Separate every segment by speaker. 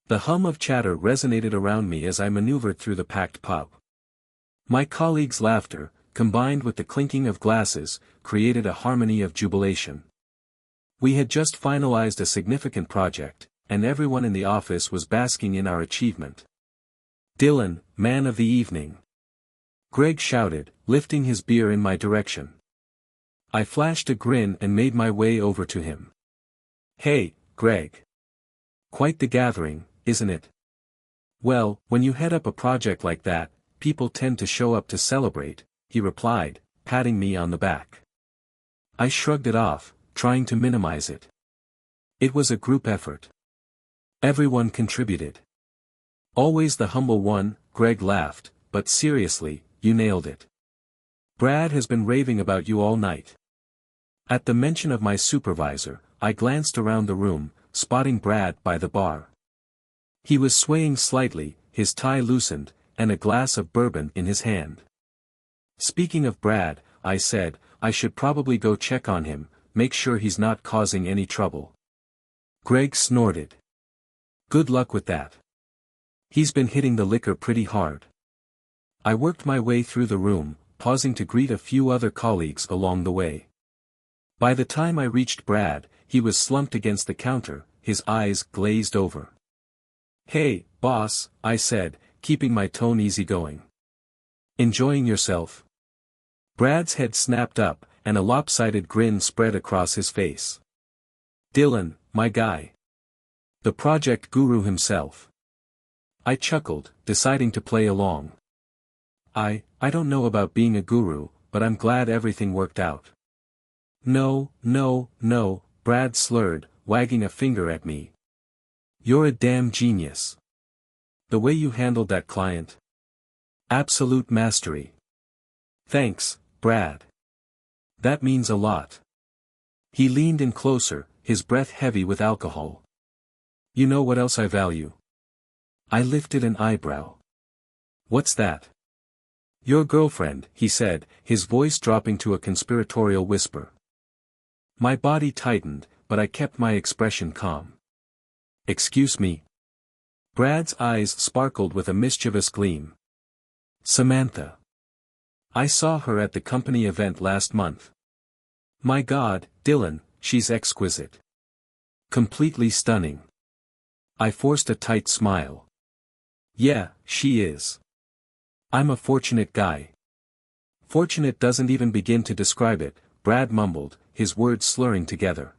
Speaker 1: The hum of chatter resonated around me as I maneuvered through the packed pub. My colleagues' laughter, combined with the clinking of glasses, created a harmony of jubilation. We had just finalized a significant project, and everyone in the office was basking in our achievement. "Dylan, man of the evening!" Greg shouted, lifting his beer in my direction. I flashed a grin and made my way over to him. "Hey, Greg. Quite the gathering, isn't it?" "Well, when you head up a project like that, people tend to show up to celebrate," he replied, patting me on the back. I shrugged it off, trying to minimize it. It was a group effort. Everyone contributed. "Always the humble one," Greg laughed, "but seriously, you nailed it. Brad has been raving about you all night." At the mention of my supervisor, I glanced around the room, spotting Brad by the bar. He was swaying slightly, his tie loosened, and a glass of bourbon in his hand. "Speaking of Brad," I said, "I should probably go check on him, make sure he's not causing any trouble." Greg snorted. "Good luck with that. He's been hitting the liquor pretty hard." I worked my way through the room, pausing to greet a few other colleagues along the way. By the time I reached Brad, he was slumped against the counter, his eyes glazed over. "Hey, boss," I said, keeping my tone easygoing. "Enjoying yourself?" Brad's head snapped up, and a lopsided grin spread across his face. "Dylan, my guy. The project guru himself." I chuckled, deciding to play along. I don't know about being a guru, but I'm glad everything worked out." No, Brad slurred, wagging a finger at me. "You're a damn genius. The way you handled that client. Absolute mastery." "Thanks, Brad. That means a lot." He leaned in closer, his breath heavy with alcohol. "You know what else I value?" I lifted an eyebrow. "What's that?" "Your girlfriend," he said, his voice dropping to a conspiratorial whisper. My body tightened, but I kept my expression calm. "Excuse me?" Brad's eyes sparkled with a mischievous gleam. "Samantha. I saw her at the company event last month. My God, Dylan, she's exquisite. Completely stunning." I forced a tight smile. "Yeah, she is. I'm a fortunate guy." "Fortunate doesn't even begin to describe it," Brad mumbled, his words slurring together.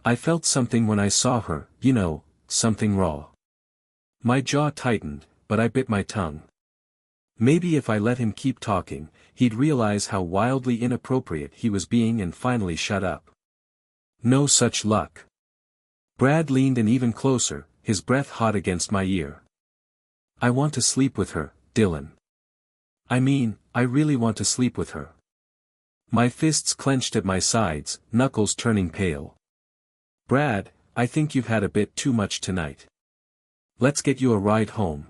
Speaker 1: "I felt something when I saw her, you know, something raw." My jaw tightened, but I bit my tongue. Maybe if I let him keep talking, he'd realize how wildly inappropriate he was being and finally shut up. No such luck. Brad leaned in even closer, his breath hot against my ear. "I want to sleep with her, Dylan. I mean, I really want to sleep with her." My fists clenched at my sides, knuckles turning pale. "Brad, I think you've had a bit too much tonight. Let's get you a ride home."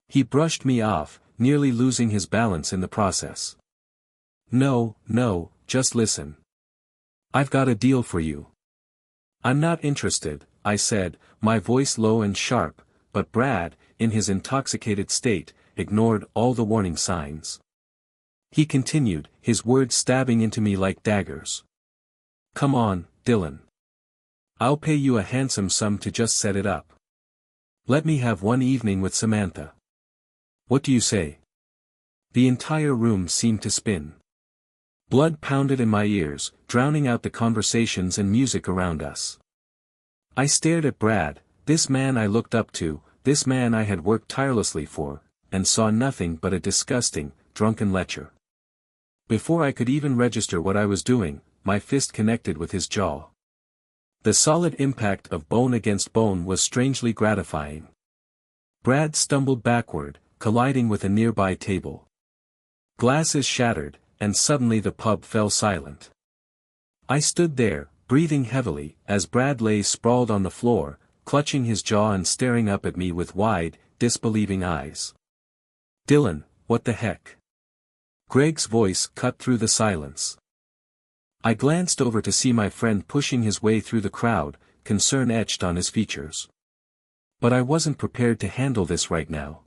Speaker 1: He brushed me off, nearly losing his balance in the process. No, just listen. I've got a deal for you." "I'm not interested," I said, my voice low and sharp, but Brad, in his intoxicated state, ignored all the warning signs. He continued, his words stabbing into me like daggers. "Come on, Dylan. I'll pay you a handsome sum to just set it up. Let me have one evening with Samantha. What do you say?" The entire room seemed to spin. Blood pounded in my ears, drowning out the conversations and music around us. I stared at Brad, this man I looked up to, this man I had worked tirelessly for, and saw nothing but a disgusting, drunken lecher. Before I could even register what I was doing, my fist connected with his jaw. The solid impact of bone against bone was strangely gratifying. Brad stumbled backward, colliding with a nearby table. Glasses shattered, and suddenly the pub fell silent. I stood there, breathing heavily, as Brad lay sprawled on the floor, clutching his jaw and staring up at me with wide, disbelieving eyes. "Dylan, what the heck?" Greg's voice cut through the silence. I glanced over to see my friend pushing his way through the crowd, concern etched on his features. But I wasn't prepared to handle this right now.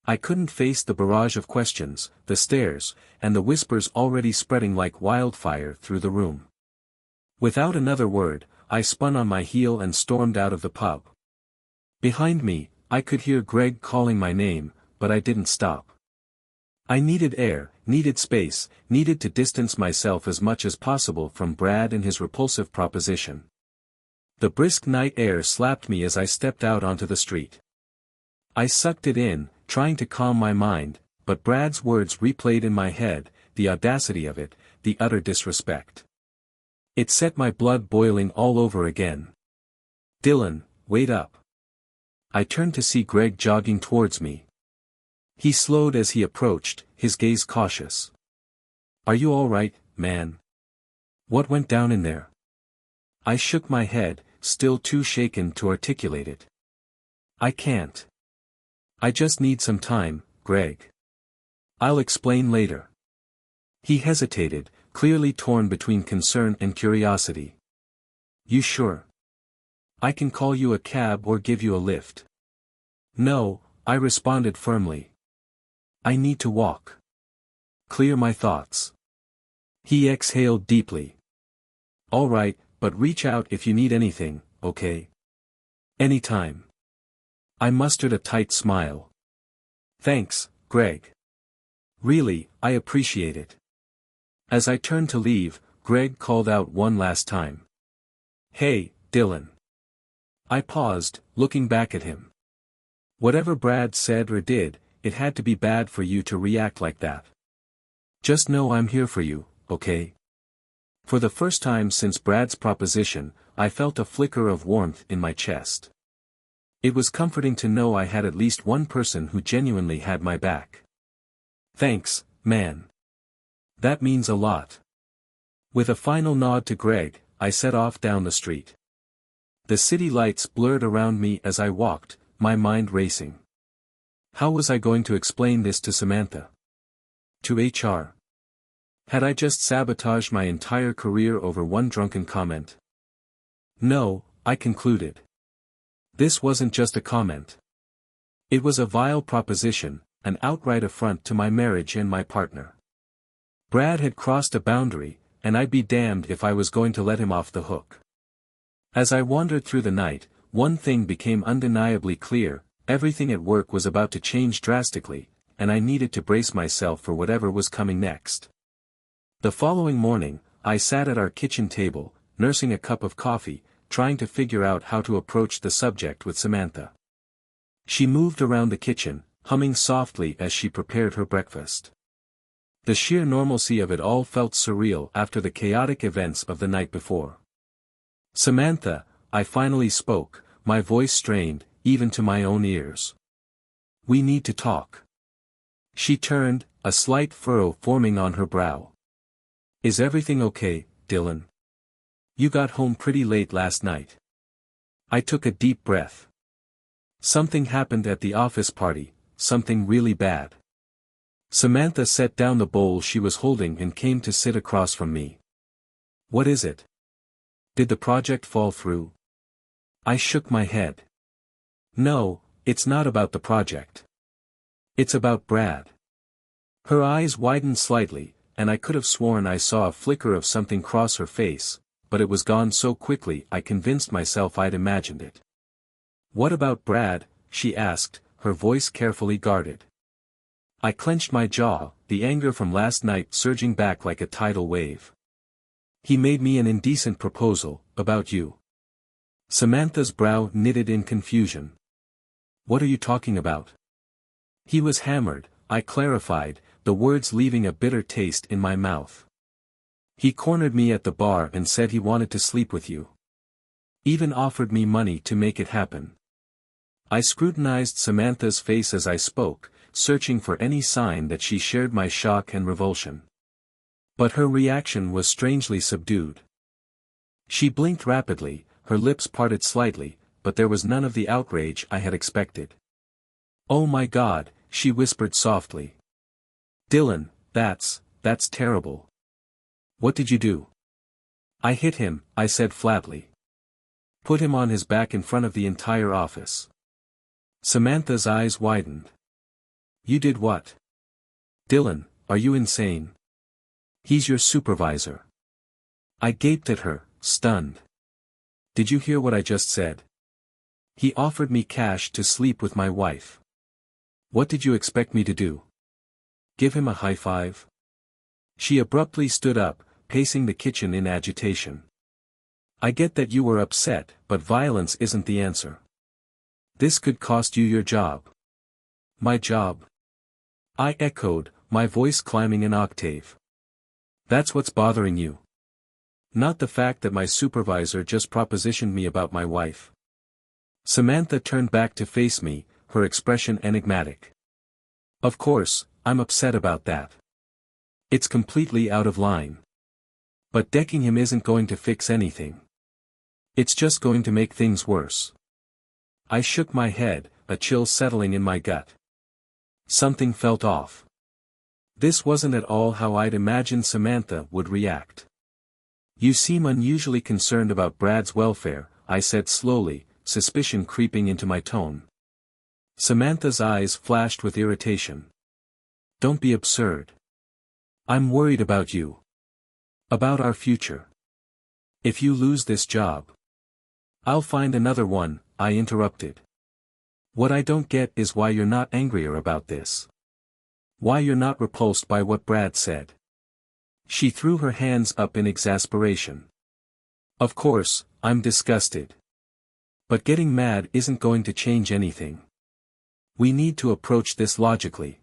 Speaker 1: I couldn't face the barrage of questions, the stares, and the whispers already spreading like wildfire through the room. Without another word, I spun on my heel and stormed out of the pub. Behind me, I could hear Greg calling my name, but I didn't stop. I needed air, needed space, needed to distance myself as much as possible from Brad and his repulsive proposition. The brisk night air slapped me as I stepped out onto the street. I sucked it in, trying to calm my mind, but Brad's words replayed in my head, the audacity of it, the utter disrespect. It set my blood boiling all over again. "Dylan, wait up." I turned to see Greg jogging towards me. He slowed as he approached, his gaze cautious. "Are you all right, man? What went down in there?" I shook my head, still too shaken to articulate it. "I can't. I just need some time, Greg. I'll explain later." He hesitated, clearly torn between concern and curiosity. "You sure? I can call you a cab or give you a lift." "No," I responded firmly. "I need to walk. Clear my thoughts." He exhaled deeply. "All right, but reach out if you need anything, okay? Anytime." I mustered a tight smile. "Thanks, Greg. Really, I appreciate it." As I turned to leave, Greg called out one last time. "Hey, Dylan." I paused, looking back at him. Whatever Brad said or did, it had to be bad for you to react like that. Just know I'm here for you, okay? For the first time since Brad's proposition, I felt a flicker of warmth in my chest. It was comforting to know I had at least one person who genuinely had my back. "Thanks, man. That means a lot." With a final nod to Greg, I set off down the street. The city lights blurred around me as I walked, my mind racing. How was I going to explain this to Samantha? To HR? Had I just sabotaged my entire career over one drunken comment? No, I concluded. This wasn't just a comment. It was a vile proposition, an outright affront to my marriage and my partner. Brad had crossed a boundary, and I'd be damned if I was going to let him off the hook. As I wandered through the night, one thing became undeniably clear: everything at work was about to change drastically, and I needed to brace myself for whatever was coming next. The following morning, I sat at our kitchen table, nursing a cup of coffee, trying to figure out how to approach the subject with Samantha. She moved around the kitchen, humming softly as she prepared her breakfast. The sheer normalcy of it all felt surreal after the chaotic events of the night before. "Samantha," I finally spoke, my voice strained, even to my own ears. "We need to talk." She turned, a slight furrow forming on her brow. "Is everything okay, Dylan? You got home pretty late last night." I took a deep breath. "Something happened at the office party, something really bad." Samantha set down the bowl she was holding and came to sit across from me. "What is it? Did the project fall through?" I shook my head. "No, it's not about the project. It's about Brad." Her eyes widened slightly, and I could have sworn I saw a flicker of something cross her face, but it was gone so quickly I convinced myself I'd imagined it. "What about Brad?" she asked, her voice carefully guarded. I clenched my jaw, the anger from last night surging back like a tidal wave. "He made me an indecent proposal, about you." Samantha's brow knitted in confusion. "What are you talking about?" "He was hammered," I clarified, the words leaving a bitter taste in my mouth. "He cornered me at the bar and said he wanted to sleep with you. Even offered me money to make it happen." I scrutinized Samantha's face as I spoke, searching for any sign that she shared my shock and revulsion. But her reaction was strangely subdued. She blinked rapidly, her lips parted slightly, but there was none of the outrage I had expected. "Oh my God," she whispered softly. "Dylan, that's terrible. What did you do?" "I hit him," I said flatly. "Put him on his back in front of the entire office." Samantha's eyes widened. You did what? Dylan, are you insane? He's your supervisor. I gaped at her, stunned. Did you hear what I just said? He offered me cash to sleep with my wife. What did you expect me to do? Give him a high five? She abruptly stood up, pacing the kitchen in agitation. I get that you were upset, but violence isn't the answer. This could cost you your job. My job? I echoed, my voice climbing an octave. That's what's bothering you. Not the fact that my supervisor just propositioned me about my wife. Samantha turned back to face me, her expression enigmatic. Of course, I'm upset about that. It's completely out of line. But decking him isn't going to fix anything. It's just going to make things worse. I shook my head, a chill settling in my gut. Something felt off. This wasn't at all how I'd imagined Samantha would react. You seem unusually concerned about Brad's welfare, I said slowly, suspicion creeping into my tone. Samantha's eyes flashed with irritation. Don't be absurd. I'm worried about you. About our future. If you lose this job. I'll find another one, I interrupted. What I don't get is why you're not angrier about this. Why you're not repulsed by what Brad said. She threw her hands up in exasperation. Of course, I'm disgusted. But getting mad isn't going to change anything. We need to approach this logically.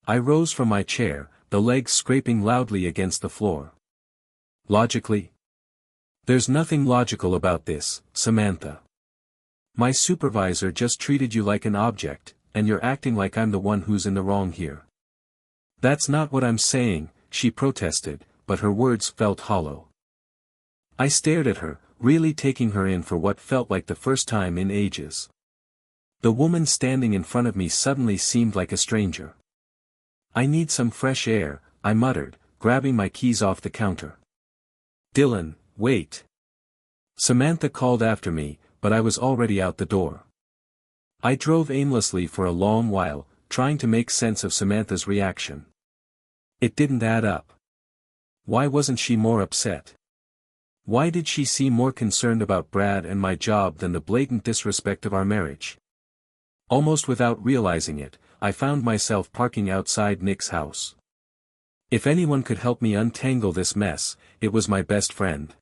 Speaker 1: I rose from my chair, the legs scraping loudly against the floor. Logically? There's nothing logical about this, Samantha. My supervisor just treated you like an object, and you're acting like I'm the one who's in the wrong here. That's not what I'm saying, she protested, but her words felt hollow. I stared at her, really taking her in for what felt like the first time in ages. The woman standing in front of me suddenly seemed like a stranger. I need some fresh air, I muttered, grabbing my keys off the counter. Dylan, wait. Samantha called after me, but I was already out the door. I drove aimlessly for a long while, trying to make sense of Samantha's reaction. It didn't add up. Why wasn't she more upset? Why did she seem more concerned about Brad and my job than the blatant disrespect of our marriage? Almost without realizing it, I found myself parking outside Nick's house. If anyone could help me untangle this mess, it was my best friend.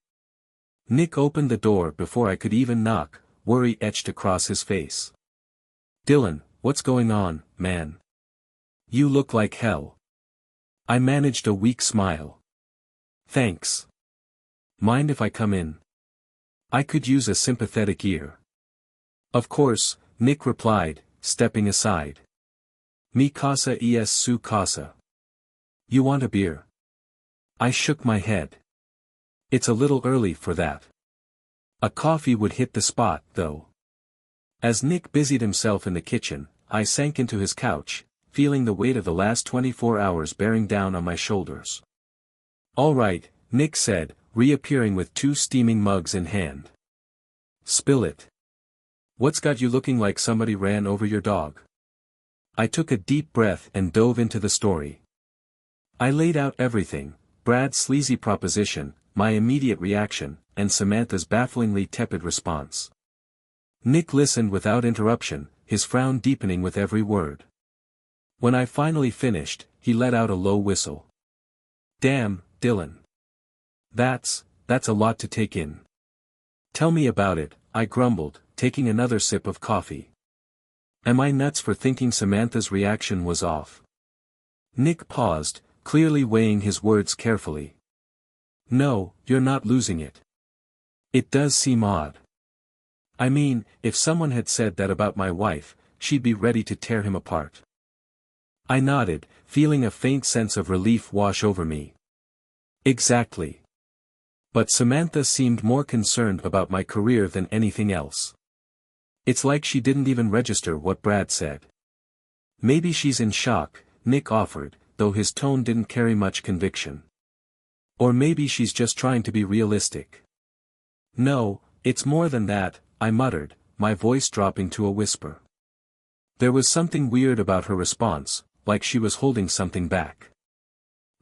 Speaker 1: Nick opened the door before I could even knock, worry etched across his face. Dylan, what's going on, man? You look like hell. I managed a weak smile. Thanks. Mind if I come in? I could use a sympathetic ear. Of course, Nick replied, stepping aside. Mi casa es su casa. You want a beer? I shook my head. It's a little early for that. A coffee would hit the spot, though. As Nick busied himself in the kitchen, I sank into his couch, feeling the weight of the last 24 hours bearing down on my shoulders. All right, Nick said, reappearing with 2 steaming mugs in hand. Spill it. What's got you looking like somebody ran over your dog? I took a deep breath and dove into the story. I laid out everything, Brad's sleazy proposition, my immediate reaction, and Samantha's bafflingly tepid response. Nick listened without interruption, his frown deepening with every word. When I finally finished, he let out a low whistle. Damn, Dylan. That's a lot to take in. Tell me about it, I grumbled, taking another sip of coffee. Am I nuts for thinking Samantha's reaction was off? Nick paused, clearly weighing his words carefully. No, you're not losing it. It does seem odd. I mean, if someone had said that about my wife, she'd be ready to tear him apart. I nodded, feeling a faint sense of relief wash over me. Exactly. But Samantha seemed more concerned about my career than anything else. It's like she didn't even register what Brad said. Maybe she's in shock, Nick offered, though his tone didn't carry much conviction. Or maybe she's just trying to be realistic. No, it's more than that, I muttered, my voice dropping to a whisper. There was something weird about her response, like she was holding something back.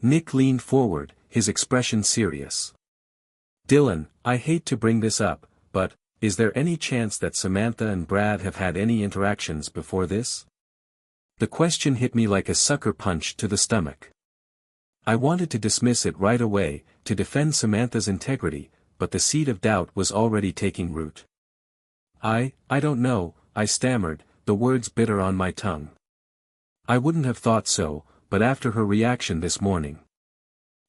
Speaker 1: Nick leaned forward, his expression serious. "Dylan, I hate to bring this up, but, is there any chance that Samantha and Brad have had any interactions before this?" The question hit me like a sucker punch to the stomach. I wanted to dismiss it right away, to defend Samantha's integrity, but the seed of doubt was already taking root. I don't know," I stammered, the words bitter on my tongue. "I wouldn't have thought so, but after her reaction this morning."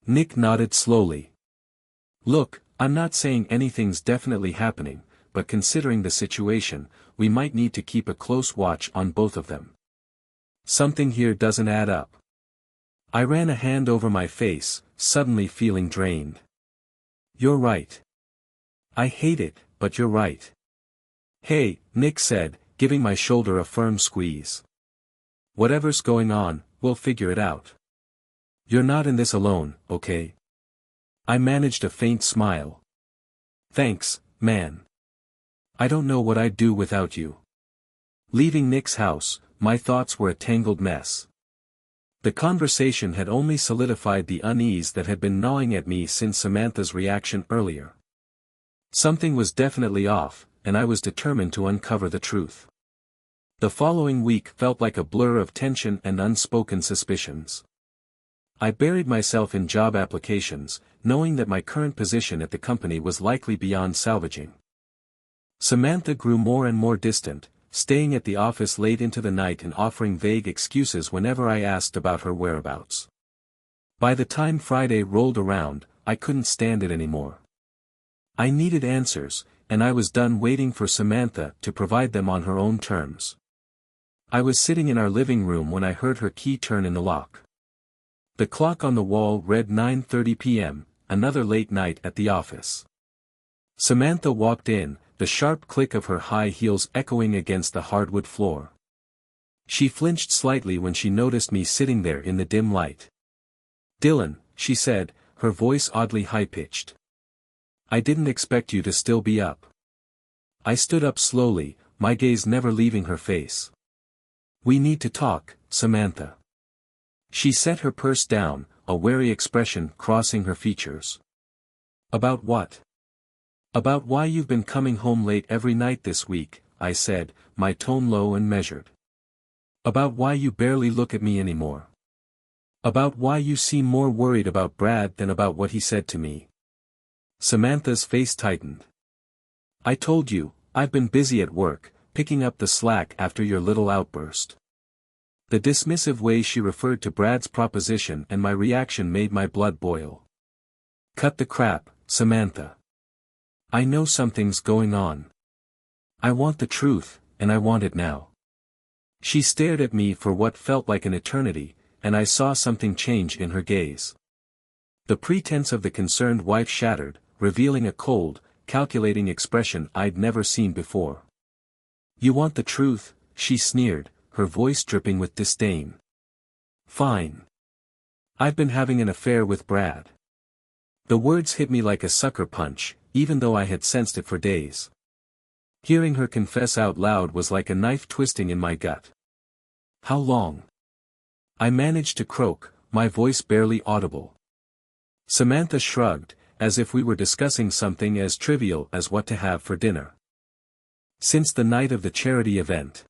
Speaker 1: Nick nodded slowly. "Look, I'm not saying anything's definitely happening, but considering the situation, we might need to keep a close watch on both of them. Something here doesn't add up." I ran a hand over my face, suddenly feeling drained. "You're right. I hate it, but you're right." "Hey," Nick said, giving my shoulder a firm squeeze. "Whatever's going on, we'll figure it out. You're not in this alone, okay?" I managed a faint smile. "Thanks, man. I don't know what I'd do without you." Leaving Nick's house, my thoughts were a tangled mess. The conversation had only solidified the unease that had been gnawing at me since Samantha's reaction earlier. Something was definitely off, and I was determined to uncover the truth. The following week felt like a blur of tension and unspoken suspicions. I buried myself in job applications, knowing that my current position at the company was likely beyond salvaging. Samantha grew more and more distant, staying at the office late into the night and offering vague excuses whenever I asked about her whereabouts. By the time Friday rolled around, I couldn't stand it anymore. I needed answers, and I was done waiting for Samantha to provide them on her own terms. I was sitting in our living room when I heard her key turn in the lock. The clock on the wall read 9:30 p.m., another late night at the office. Samantha walked in, the sharp click of her high heels echoing against the hardwood floor. She flinched slightly when she noticed me sitting there in the dim light. "Dylan," she said, her voice oddly high-pitched. "I didn't expect you to still be up." I stood up slowly, my gaze never leaving her face. "We need to talk, Samantha." She set her purse down, a wary expression crossing her features. "About what?" "About why you've been coming home late every night this week," I said, my tone low and measured. "About why you barely look at me anymore. About why you seem more worried about Brad than about what he said to me." Samantha's face tightened. "I told you, I've been busy at work, picking up the slack after your little outburst." The dismissive way she referred to Brad's proposition and my reaction made my blood boil. "Cut the crap, Samantha. I know something's going on. I want the truth, and I want it now." She stared at me for what felt like an eternity, and I saw something change in her gaze. The pretense of the concerned wife shattered, revealing a cold, calculating expression I'd never seen before. "You want the truth?" she sneered, her voice dripping with disdain. "Fine. I've been having an affair with Brad." The words hit me like a sucker punch, even though I had sensed it for days. Hearing her confess out loud was like a knife twisting in my gut. "How long?" I managed to croak, my voice barely audible. Samantha shrugged, as if we were discussing something as trivial as what to have for dinner. "Since the night of the charity event.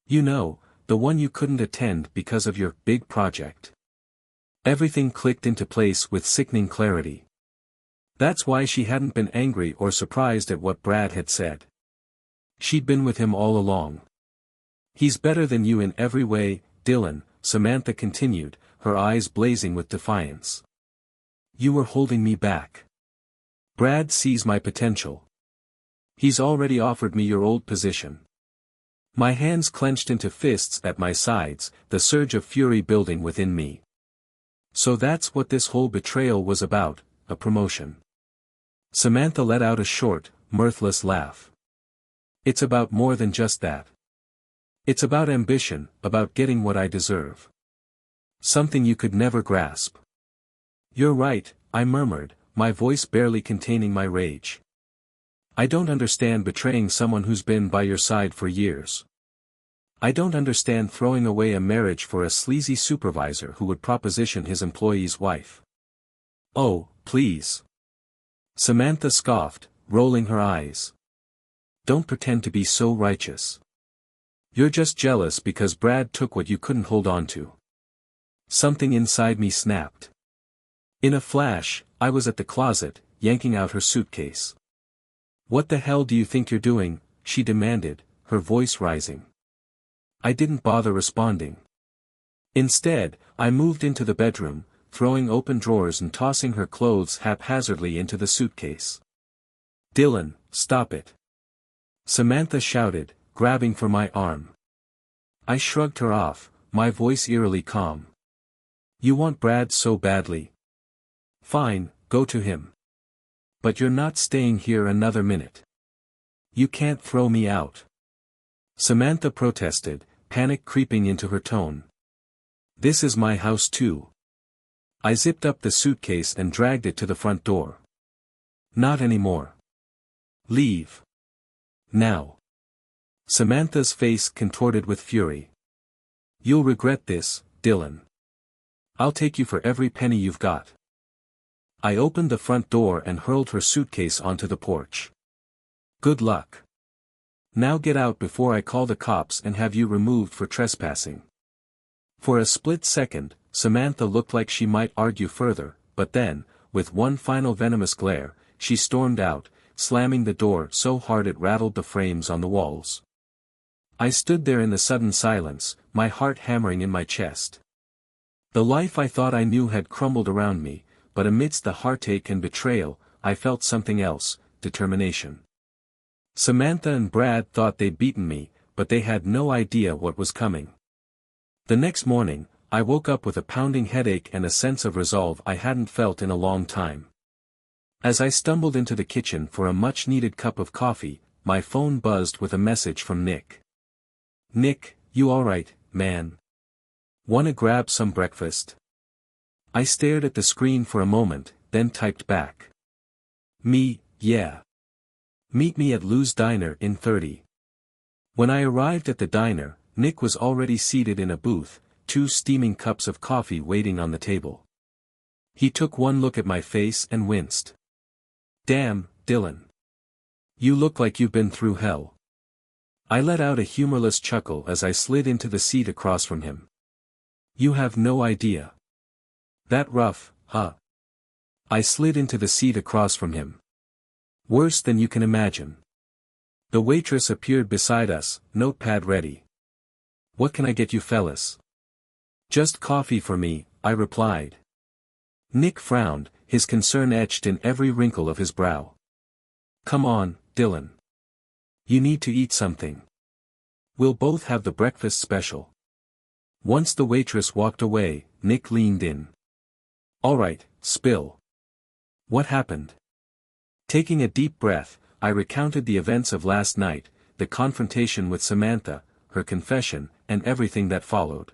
Speaker 1: You know, the one you couldn't attend because of your big project." Everything clicked into place with sickening clarity. That's why she hadn't been angry or surprised at what Brad had said. She'd been with him all along. "He's better than you in every way, Dylan," Samantha continued, her eyes blazing with defiance. "You were holding me back. Brad sees my potential. He's already offered me your old position." My hands clenched into fists at my sides, the surge of fury building within me. So that's what this whole betrayal was about, a promotion. Samantha let out a short, mirthless laugh. "It's about more than just that. It's about ambition, about getting what I deserve. Something you could never grasp." "You're right," I murmured, my voice barely containing my rage. "I don't understand betraying someone who's been by your side for years." I don't understand throwing away a marriage for a sleazy supervisor who would proposition his employee's wife. Oh, please. Samantha scoffed, rolling her eyes. Don't pretend to be so righteous. You're just jealous because Brad took what you couldn't hold on to. Something inside me snapped. In a flash, I was at the closet, yanking out her suitcase. What the hell do you think you're doing? She demanded, her voice rising. I didn't bother responding. Instead, I moved into the bedroom, throwing open drawers and tossing her clothes haphazardly into the suitcase. Dylan, stop it. Samantha shouted, grabbing for my arm. I shrugged her off, my voice eerily calm. You want Brad so badly? Fine, go to him. But you're not staying here another minute. You can't throw me out. Samantha protested, panic creeping into her tone. This is my house too. I zipped up the suitcase and dragged it to the front door. Not anymore. Leave. Now. Samantha's face contorted with fury. You'll regret this, Dylan. I'll take you for every penny you've got. I opened the front door and hurled her suitcase onto the porch. Good luck. Now get out before I call the cops and have you removed for trespassing. For a split second, Samantha looked like she might argue further, but then, with one final venomous glare, she stormed out, slamming the door so hard it rattled the frames on the walls. I stood there in the sudden silence, my heart hammering in my chest. The life I thought I knew had crumbled around me, but amidst the heartache and betrayal, I felt something else, determination. Samantha and Brad thought they'd beaten me, but they had no idea what was coming. The next morning, I woke up with a pounding headache and a sense of resolve I hadn't felt in a long time. As I stumbled into the kitchen for a much-needed cup of coffee, my phone buzzed with a message from Nick. Nick, you alright, man? Wanna grab some breakfast? I stared at the screen for a moment, then typed back. Me, yeah. Meet me at Lou's Diner in 30. When I arrived at the diner, Nick was already seated in a booth, 2 steaming cups of coffee waiting on the table. He took one look at my face and winced. Damn, Dylan. You look like you've been through hell. I let out a humorless chuckle as I slid into the seat across from him. You have no idea. That rough, huh? I slid into the seat across from him. Worse than you can imagine. The waitress appeared beside us, notepad ready. What can I get you fellas? Just coffee for me, I replied. Nick frowned, his concern etched in every wrinkle of his brow. Come on, Dylan. You need to eat something. We'll both have the breakfast special. Once the waitress walked away, Nick leaned in. Alright, spill. What happened? Taking a deep breath, I recounted the events of last night, the confrontation with Samantha, her confession, and everything that followed.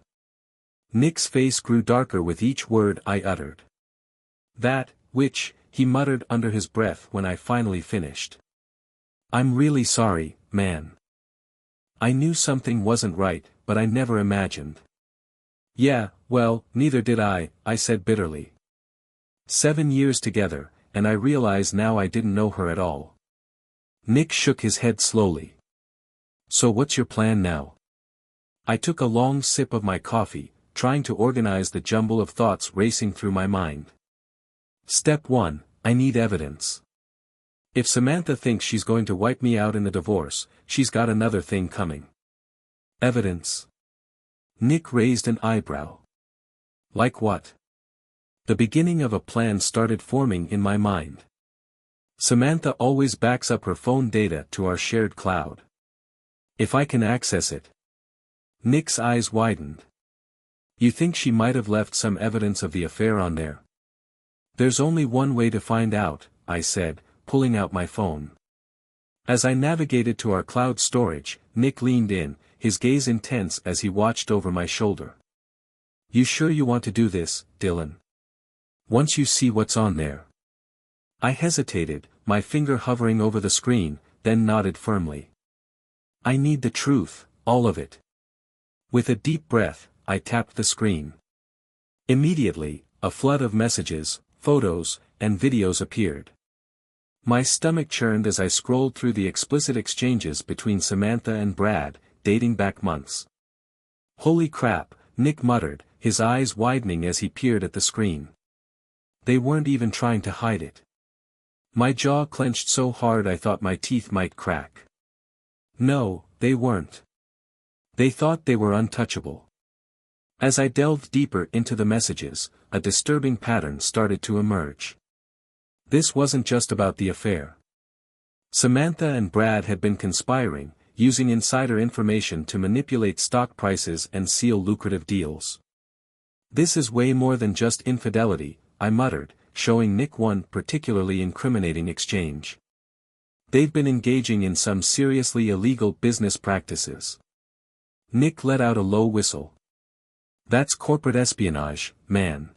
Speaker 1: Nick's face grew darker with each word I uttered. That, which, he muttered under his breath when I finally finished. I'm really sorry, man. I knew something wasn't right, but I never imagined. Yeah, well, neither did I said bitterly. 7 years together, and I realize now I didn't know her at all. Nick shook his head slowly. So what's your plan now? I took a long sip of my coffee, trying to organize the jumble of thoughts racing through my mind. Step 1, I need evidence. If Samantha thinks she's going to wipe me out in the divorce, she's got another thing coming. Evidence. Nick raised an eyebrow. Like what? The beginning of a plan started forming in my mind. Samantha always backs up her phone data to our shared cloud. If I can access it. Nick's eyes widened. You think she might have left some evidence of the affair on there? There's only one way to find out, I said, pulling out my phone. As I navigated to our cloud storage, Nick leaned in, his gaze intense as he watched over my shoulder. You sure you want to do this, Dylan? Once you see what's on there. I hesitated, my finger hovering over the screen, then nodded firmly. I need the truth, all of it. With a deep breath, I tapped the screen. Immediately, a flood of messages, photos, and videos appeared. My stomach churned as I scrolled through the explicit exchanges between Samantha and Brad, dating back months. "Holy crap," Nick muttered, his eyes widening as he peered at the screen. They weren't even trying to hide it. My jaw clenched so hard I thought my teeth might crack. No, they weren't. They thought they were untouchable. As I delved deeper into the messages, a disturbing pattern started to emerge. This wasn't just about the affair. Samantha and Brad had been conspiring, using insider information to manipulate stock prices and seal lucrative deals. "This is way more than just infidelity," I muttered, showing Nick one particularly incriminating exchange. "They've been engaging in some seriously illegal business practices." Nick let out a low whistle. "That's corporate espionage, man.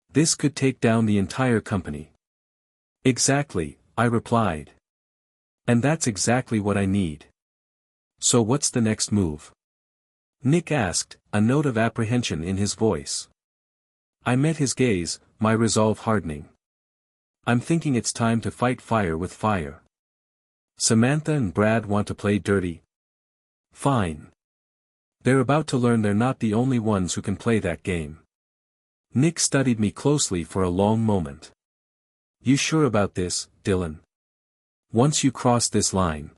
Speaker 1: This could take down the entire company." "Exactly," I replied. "And that's exactly what I need." "So what's the next move?" Nick asked, a note of apprehension in his voice. I met his gaze, my resolve hardening. "I'm thinking it's time to fight fire with fire. Samantha and Brad want to play dirty? Fine. They're about to learn they're not the only ones who can play that game." Nick studied me closely for a long moment. "You sure about this, Dylan? Once you cross this line."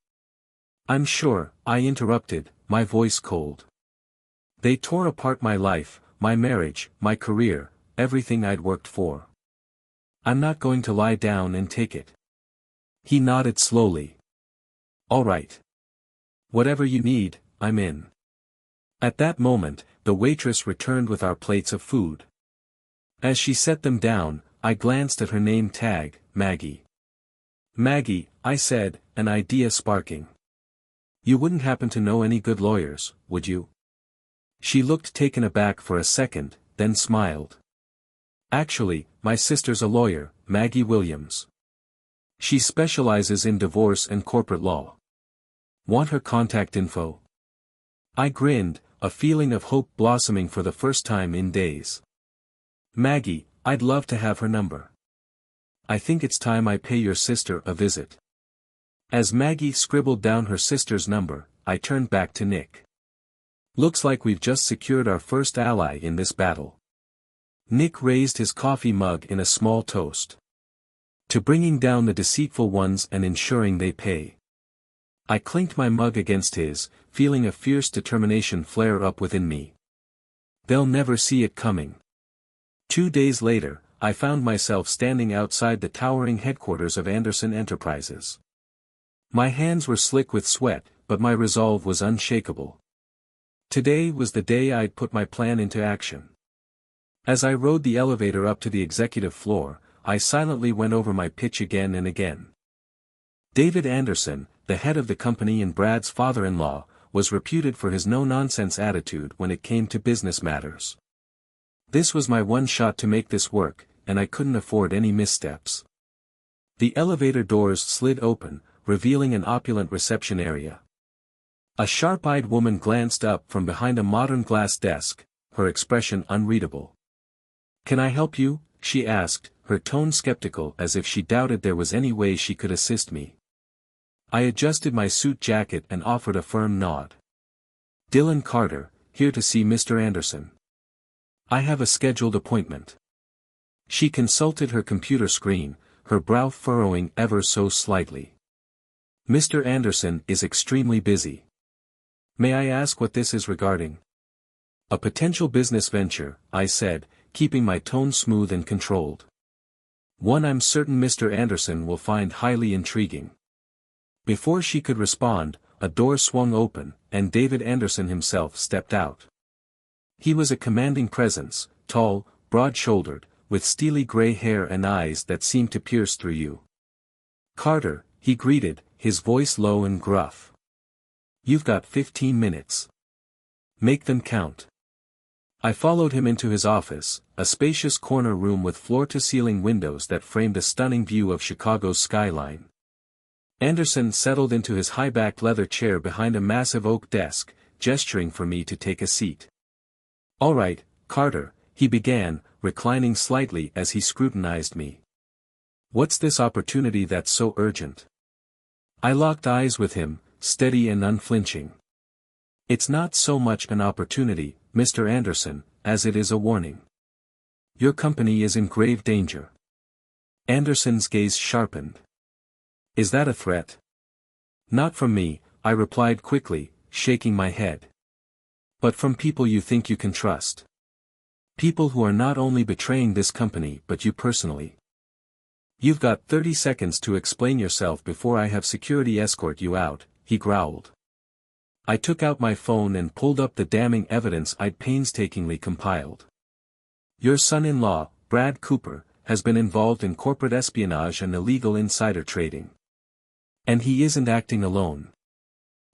Speaker 1: "I'm sure," I interrupted, my voice cold. "They tore apart my life, my marriage, my career, everything I'd worked for. I'm not going to lie down and take it." He nodded slowly. "All right. Whatever you need, I'm in." At that moment, the waitress returned with our plates of food. As she set them down, I glanced at her name tag, Maggie. "Maggie," I said, an idea sparking. "You wouldn't happen to know any good lawyers, would you?" She looked taken aback for a second, then smiled. "Actually, my sister's a lawyer, Maggie Williams. She specializes in divorce and corporate law. Want her contact info?" I grinned, a feeling of hope blossoming for the first time in days. "Maggie, I'd love to have her number. I think it's time I pay your sister a visit." As Maggie scribbled down her sister's number, I turned back to Nick. "Looks like we've just secured our first ally in this battle." Nick raised his coffee mug in a small toast. "To bringing down the deceitful ones and ensuring they pay." I clinked my mug against his, feeling a fierce determination flare up within me. They'll never see it coming. 2 days later, I found myself standing outside the towering headquarters of Anderson Enterprises. My hands were slick with sweat, but my resolve was unshakable. Today was the day I'd put my plan into action. As I rode the elevator up to the executive floor, I silently went over my pitch again and again. David Anderson, the head of the company and Brad's father-in-law, was reputed for his no-nonsense attitude when it came to business matters. This was my one shot to make this work, and I couldn't afford any missteps. The elevator doors slid open, revealing an opulent reception area. A sharp-eyed woman glanced up from behind a modern glass desk, her expression unreadable. "Can I help you?" she asked, her tone skeptical as if she doubted there was any way she could assist me. I adjusted my suit jacket and offered a firm nod. "Dylan Carter, here to see Mr. Anderson. I have a scheduled appointment." She consulted her computer screen, her brow furrowing ever so slightly. "Mr. Anderson is extremely busy. May I ask what this is regarding?" "A potential business venture," I said, keeping my tone smooth and controlled. "One I'm certain Mr. Anderson will find highly intriguing." Before she could respond, a door swung open, and David Anderson himself stepped out. He was a commanding presence, tall, broad-shouldered, with steely gray hair and eyes that seemed to pierce through you. "Carter," he greeted, his voice low and gruff. "You've got 15 minutes. Make them count." I followed him into his office, a spacious corner room with floor-to-ceiling windows that framed a stunning view of Chicago's skyline. Anderson settled into his high-backed leather chair behind a massive oak desk, gesturing for me to take a seat. "All right, Carter," he began, reclining slightly as he scrutinized me. "What's this opportunity that's so urgent?" I locked eyes with him, steady and unflinching. "It's not so much an opportunity, Mr. Anderson, as it is a warning. Your company is in grave danger." Anderson's gaze sharpened. "Is that a threat?" "Not from me," I replied quickly, shaking my head. "But from people you think you can trust. People who are not only betraying this company but you personally." "You've got 30 seconds to explain yourself before I have security escort you out," he growled. I took out my phone and pulled up the damning evidence I'd painstakingly compiled. "Your son-in-law, Brad Cooper, has been involved in corporate espionage and illegal insider trading. And he isn't acting alone."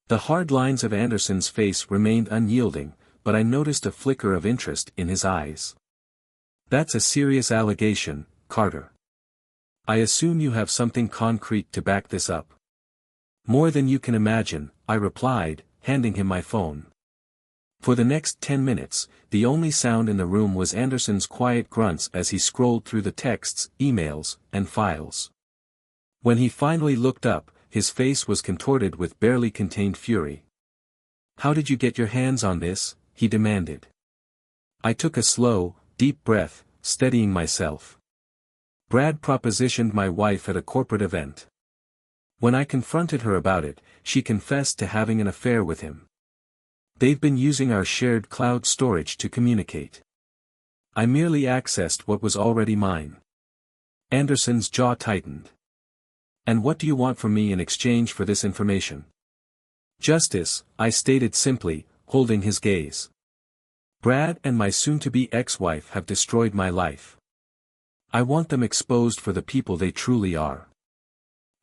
Speaker 1: The hard lines of Anderson's face remained unyielding, but I noticed a flicker of interest in his eyes. "That's a serious allegation, Carter. I assume you have something concrete to back this up." "More than you can imagine," I replied, handing him my phone. For the next 10 minutes, the only sound in the room was Anderson's quiet grunts as he scrolled through the texts, emails, and files. When he finally looked up, his face was contorted with barely contained fury. "How did you get your hands on this?" he demanded. I took a slow, deep breath, steadying myself. "Brad propositioned my wife at a corporate event. When I confronted her about it, she confessed to having an affair with him. They've been using our shared cloud storage to communicate. I merely accessed what was already mine." Anderson's jaw tightened. "And what do you want from me in exchange for this information?" "Justice," I stated simply, holding his gaze. "Brad and my soon-to-be ex-wife have destroyed my life. I want them exposed for the people they truly are."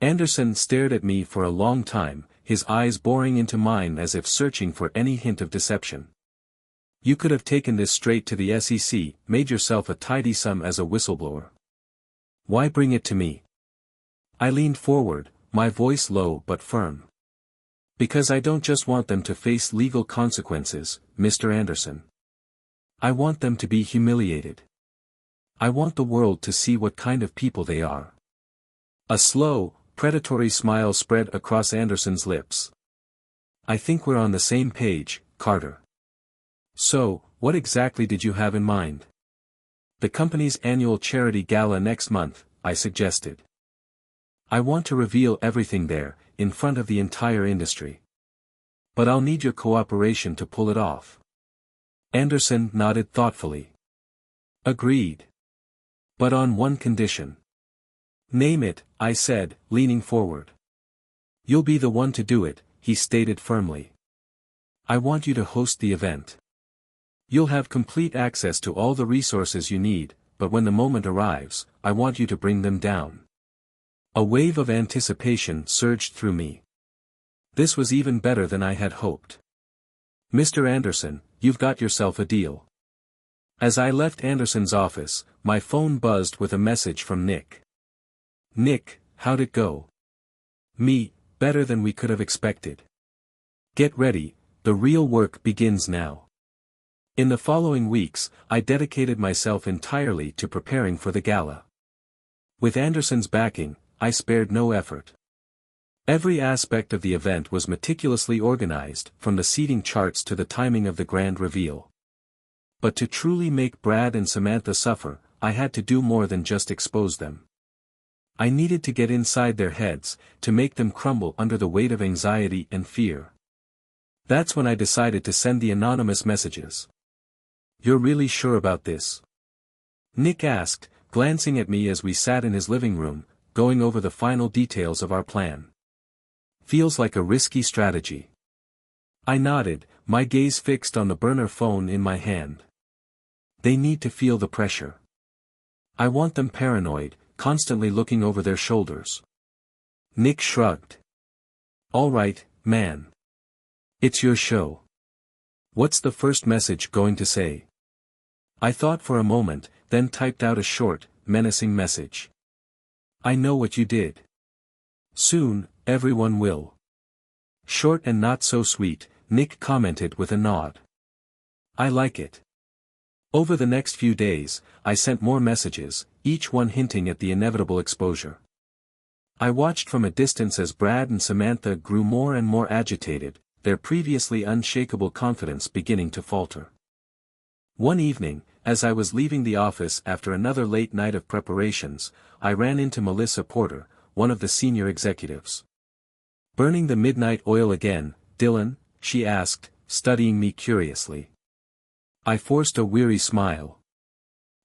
Speaker 1: Anderson stared at me for a long time, his eyes boring into mine as if searching for any hint of deception. "You could have taken this straight to the SEC, made yourself a tidy sum as a whistleblower. Why bring it to me?" I leaned forward, my voice low but firm. "Because I don't just want them to face legal consequences, Mr. Anderson. I want them to be humiliated. I want the world to see what kind of people they are." A slow, predatory smile spread across Anderson's lips. "I think we're on the same page, Carter. So, what exactly did you have in mind?" "The company's annual charity gala next month," I suggested. "I want to reveal everything there, in front of the entire industry. But I'll need your cooperation to pull it off." Anderson nodded thoughtfully. "Agreed. But on one condition." "Name it," I said, leaning forward. "You'll be the one to do it," he stated firmly. "I want you to host the event. You'll have complete access to all the resources you need, but when the moment arrives, I want you to bring them down." A wave of anticipation surged through me. This was even better than I had hoped. "Mr. Anderson, you've got yourself a deal." As I left Anderson's office, my phone buzzed with a message from Nick. "Nick, how'd it go?" "Me, better than we could have expected. Get ready, the real work begins now." In the following weeks, I dedicated myself entirely to preparing for the gala. With Anderson's backing, I spared no effort. Every aspect of the event was meticulously organized, from the seating charts to the timing of the grand reveal. But to truly make Brad and Samantha suffer, I had to do more than just expose them. I needed to get inside their heads, to make them crumble under the weight of anxiety and fear. That's when I decided to send the anonymous messages. "You're really sure about this?" Nick asked, glancing at me as we sat in his living room, going over the final details of our plan. "Feels like a risky strategy." I nodded, my gaze fixed on the burner phone in my hand. "They need to feel the pressure. I want them paranoid, constantly looking over their shoulders." Nick shrugged. "All right, man. It's your show. What's the first message going to say?" I thought for a moment, then typed out a short, menacing message. "I know what you did. Soon, everyone will." Short and not so sweet, Nick commented with a nod. I like it. Over the next few days, I sent more messages, each one hinting at the inevitable exposure. I watched from a distance as Brad and Samantha grew more and more agitated, their previously unshakable confidence beginning to falter. One evening, as I was leaving the office after another late night of preparations, I ran into Melissa Porter, one of the senior executives. "Burning the midnight oil again, Dylan?" she asked, studying me curiously. I forced a weary smile.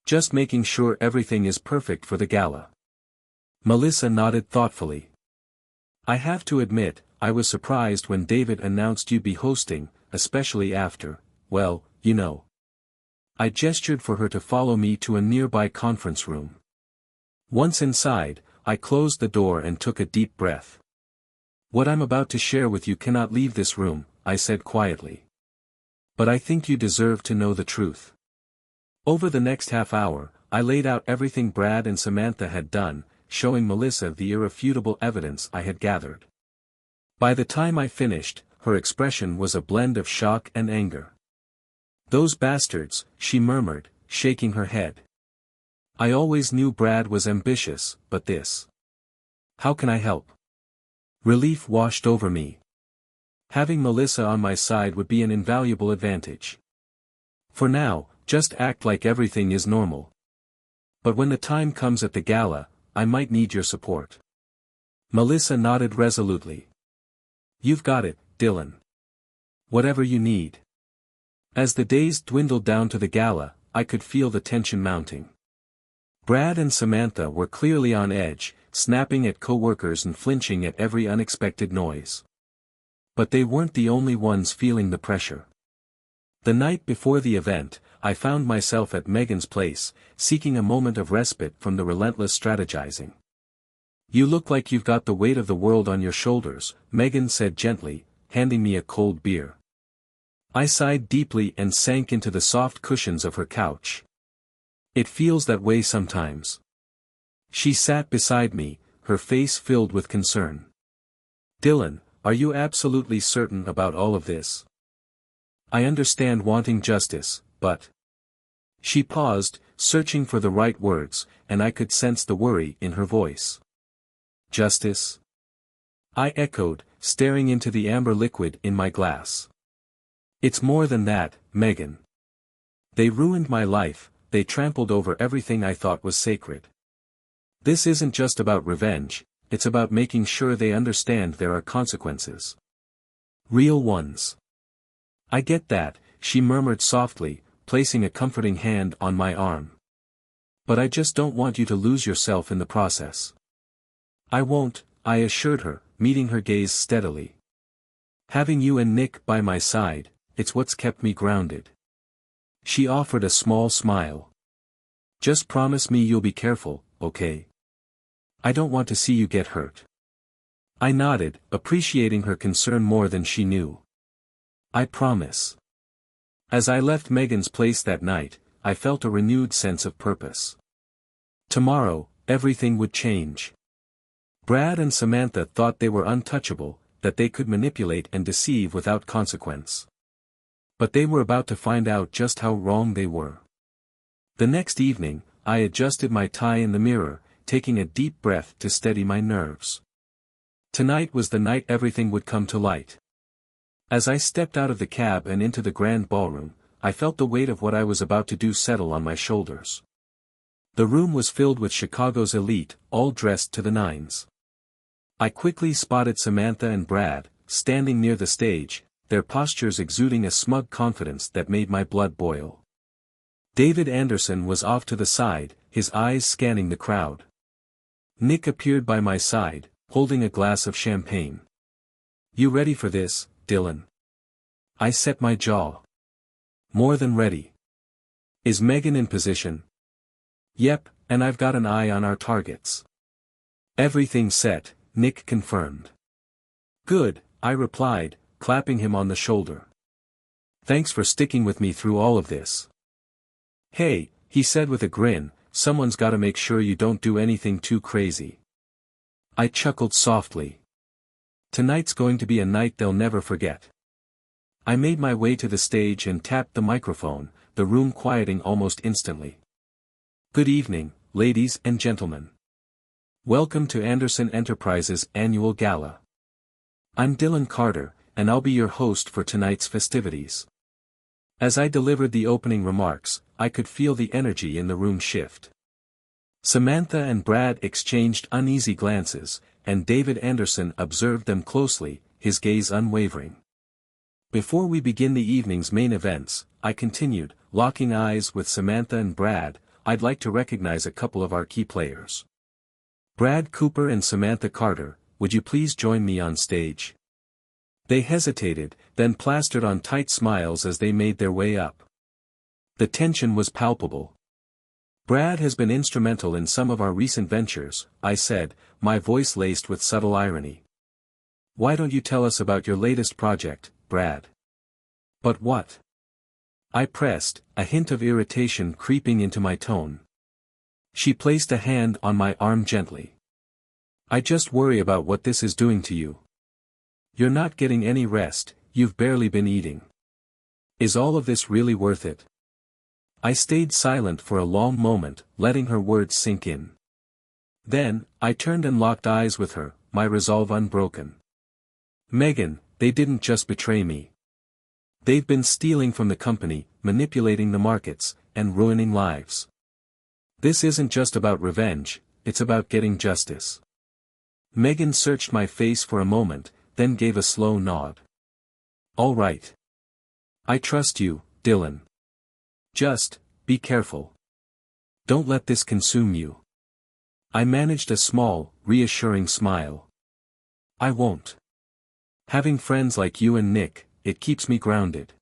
Speaker 1: "Just making sure everything is perfect for the gala." Melissa nodded thoughtfully. "I have to admit, I was surprised when David announced you'd be hosting, especially after, well, you know." I gestured for her to follow me to a nearby conference room. Once inside, I closed the door and took a deep breath. "What I'm about to share with you cannot leave this room," I said quietly. "But I think you deserve to know the truth." Over the next half hour, I laid out everything Brad and Samantha had done, showing Melissa the irrefutable evidence I had gathered. By the time I finished, her expression was a blend of shock and anger. "Those bastards," she murmured, shaking her head. "I always knew Brad was ambitious, but this. How can I help?" Relief washed over me. Having Melissa on my side would be an invaluable advantage. For now, just act like everything is normal. But when the time comes at the gala, I might need your support. Melissa nodded resolutely. "You've got it, Dylan. Whatever you need." As the days dwindled down to the gala, I could feel the tension mounting. Brad and Samantha were clearly on edge, snapping at co-workers and flinching at every unexpected noise. But they weren't the only ones feeling the pressure. The night before the event, I found myself at Megan's place, seeking a moment of respite from the relentless strategizing. "You look like you've got the weight of the world on your shoulders," Megan said gently, handing me a cold beer. I sighed deeply and sank into the soft cushions of her couch. "It feels that way sometimes." She sat beside me, her face filled with concern. "Dylan, are you absolutely certain about all of this? I understand wanting justice, but..." She paused, searching for the right words, and I could sense the worry in her voice. "Justice?" I echoed, staring into the amber liquid in my glass. "It's more than that, Megan. They ruined my life, they trampled over everything I thought was sacred. This isn't just about revenge, it's about making sure they understand there are consequences. Real ones." "I get that," she murmured softly, placing a comforting hand on my arm. "But I just don't want you to lose yourself in the process." "I won't," I assured her, meeting her gaze steadily. "Having you and Nick by my side, it's what's kept me grounded." She offered a small smile. "Just promise me you'll be careful, okay? I don't want to see you get hurt." I nodded, appreciating her concern more than she knew. "I promise." As I left Megan's place that night, I felt a renewed sense of purpose. Tomorrow, everything would change. Brad and Samantha thought they were untouchable, that they could manipulate and deceive without consequence. But they were about to find out just how wrong they were. The next evening, I adjusted my tie in the mirror, taking a deep breath to steady my nerves. Tonight was the night everything would come to light. As I stepped out of the cab and into the grand ballroom, I felt the weight of what I was about to do settle on my shoulders. The room was filled with Chicago's elite, all dressed to the nines. I quickly spotted Samantha and Brad, standing near the stage, their postures exuding a smug confidence that made my blood boil. David Anderson was off to the side, his eyes scanning the crowd. Nick appeared by my side, holding a glass of champagne. "You ready for this, Dylan?" I set my jaw. "More than ready." "Is Megan in position?" "Yep, and I've got an eye on our targets." "Everything set," Nick confirmed. "Good," I replied, clapping him on the shoulder. "Thanks for sticking with me through all of this." "Hey," he said with a grin, "someone's gotta make sure you don't do anything too crazy." I chuckled softly. Tonight's going to be a night they'll never forget. I made my way to the stage and tapped the microphone, the room quieting almost instantly. Good evening, ladies and gentlemen. Welcome to Anderson Enterprises' annual gala. I'm Dylan Carter, and I'll be your host for tonight's festivities. As I delivered the opening remarks, I could feel the energy in the room shift. Samantha and Brad exchanged uneasy glances, and David Anderson observed them closely, his gaze unwavering. Before we begin the evening's main events, I continued, locking eyes with Samantha and Brad, I'd like to recognize a couple of our key players. Brad Cooper and Samantha Carter, would you please join me on stage? They hesitated, then plastered on tight smiles as they made their way up. The tension was palpable. Brad has been instrumental in some of our recent ventures, I said, my voice laced with subtle irony. Why don't you tell us about your latest project, Brad? But what? I pressed, a hint of irritation creeping into my tone. She placed a hand on my arm gently. I just worry about what this is doing to you. You're not getting any rest, you've barely been eating. Is all of this really worth it? I stayed silent for a long moment, letting her words sink in. Then, I turned and locked eyes with her, my resolve unbroken. Megan, they didn't just betray me. They've been stealing from the company, manipulating the markets, and ruining lives. This isn't just about revenge, it's about getting justice. Megan searched my face for a moment, then gave a slow nod. All right. I trust you, Dylan. Just, be careful. Don't let this consume you. I managed a small, reassuring smile. I won't. Having friends like you and Nick, it keeps me grounded.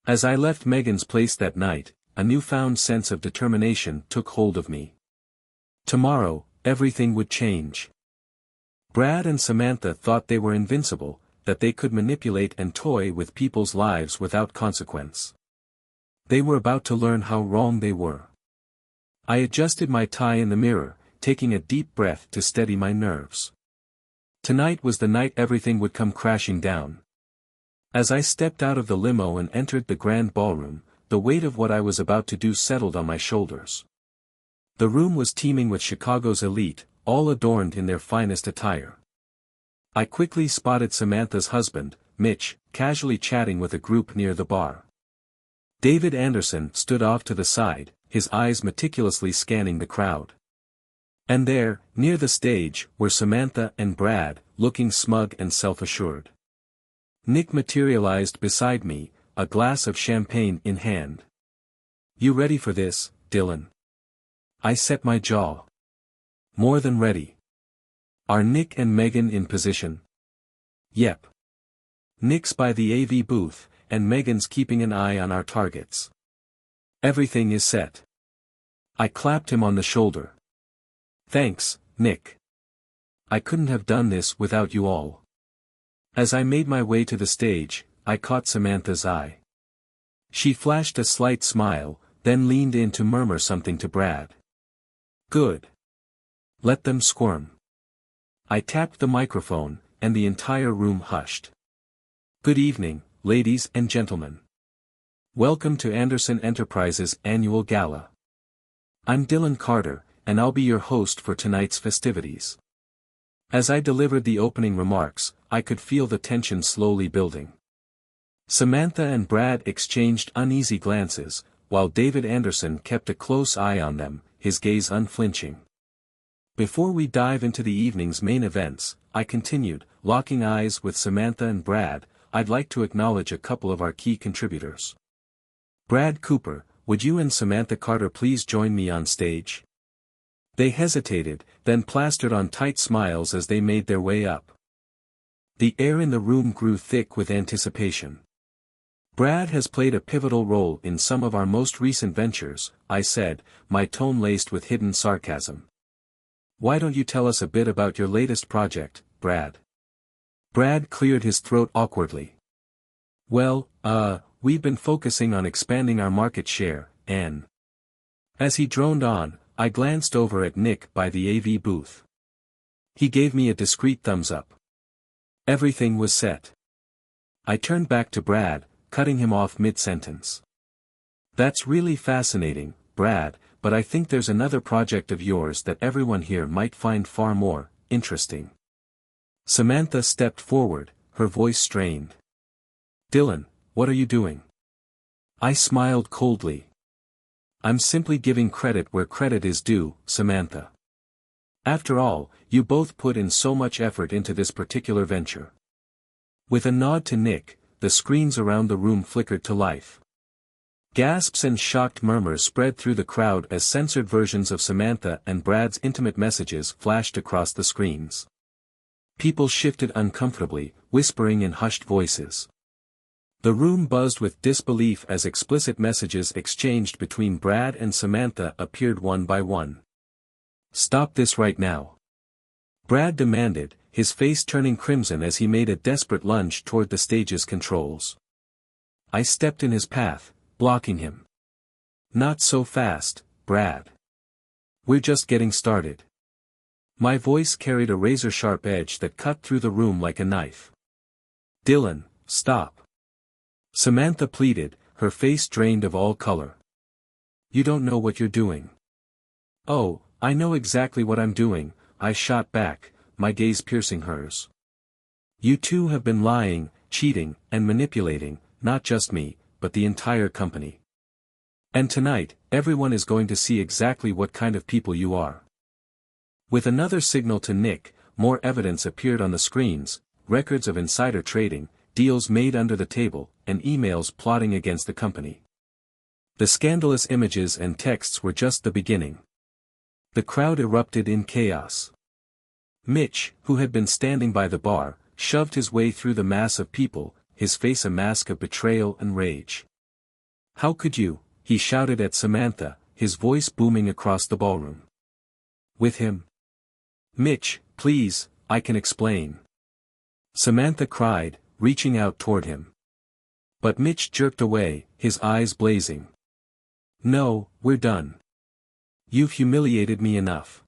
Speaker 1: As I left Megan's place that night, a newfound sense of determination took hold of me. Tomorrow, everything would change. Brad and Samantha thought they were invincible, that they could manipulate and toy with people's lives without consequence. They were about to learn how wrong they were. I adjusted my tie in the mirror, taking a deep breath to steady my nerves. Tonight was the night everything would come crashing down. As I stepped out of the limo and entered the grand ballroom, the weight of what I was about to do settled on my shoulders. The room was teeming with Chicago's elite, all adorned in their finest attire. I quickly spotted Samantha's husband, Mitch, casually chatting with a group near the bar. David Anderson stood off to the side, his eyes meticulously scanning the crowd. And there, near the stage, were Samantha and Brad, looking smug and self-assured. Nick materialized beside me, a glass of champagne in hand. You ready for this, Dylan? I set my jaw. More than ready. Are Nick and Megan in position? Yep. Nick's by the AV booth, and Megan's keeping an eye on our targets. Everything is set. I clapped him on the shoulder. Thanks, Nick. I couldn't have done this without you all. As I made my way to the stage, I caught Samantha's eye. She flashed a slight smile, then leaned in to murmur something to Brad. Good. Let them squirm. I tapped the microphone, and the entire room hushed. Good evening, ladies and gentlemen. Welcome to Anderson Enterprises' annual gala. I'm Dylan Carter, and I'll be your host for tonight's festivities. As I delivered the opening remarks, I could feel the tension slowly building. Samantha and Brad exchanged uneasy glances, while David Anderson kept a close eye on them, his gaze unflinching. Before we dive into the evening's main events, I continued, locking eyes with Samantha and Brad, I'd like to acknowledge a couple of our key contributors. Brad Cooper, would you and Samantha Carter please join me on stage? They hesitated, then plastered on tight smiles as they made their way up. The air in the room grew thick with anticipation. Brad has played a pivotal role in some of our most recent ventures, I said, my tone laced with hidden sarcasm. Why don't you tell us a bit about your latest project, Brad? Brad cleared his throat awkwardly. Well, we've been focusing on expanding our market share, and... As he droned on, I glanced over at Nick by the AV booth. He gave me a discreet thumbs up. Everything was set. I turned back to Brad, cutting him off mid-sentence. That's really fascinating, Brad, but I think there's another project of yours that everyone here might find far more interesting. Samantha stepped forward, her voice strained. Dylan, what are you doing? I smiled coldly. I'm simply giving credit where credit is due, Samantha. After all, you both put in so much effort into this particular venture. With a nod to Nick, the screens around the room flickered to life. Gasps and shocked murmurs spread through the crowd as censored versions of Samantha and Brad's intimate messages flashed across the screens. People shifted uncomfortably, whispering in hushed voices. The room buzzed with disbelief as explicit messages exchanged between Brad and Samantha appeared one by one. Stop this right now. Brad demanded, his face turning crimson as he made a desperate lunge toward the stage's controls. I stepped in his path, blocking him. Not so fast, Brad. We're just getting started. My voice carried a razor-sharp edge that cut through the room like a knife. Dylan, stop. Samantha pleaded, her face drained of all color. You don't know what you're doing. Oh, I know exactly what I'm doing, I shot back, my gaze piercing hers. You two have been lying, cheating, and manipulating, not just me, but the entire company. And tonight, everyone is going to see exactly what kind of people you are. With another signal to Nick, more evidence appeared on the screens, records of insider trading, deals made under the table, and emails plotting against the company. The scandalous images and texts were just the beginning. The crowd erupted in chaos. Mitch, who had been standing by the bar, shoved his way through the mass of people, his face a mask of betrayal and rage. How could you? He shouted at Samantha, his voice booming across the ballroom. With him? Mitch, please, I can explain. Samantha cried, reaching out toward him. But Mitch jerked away, his eyes blazing. No, we're done. You've humiliated me enough.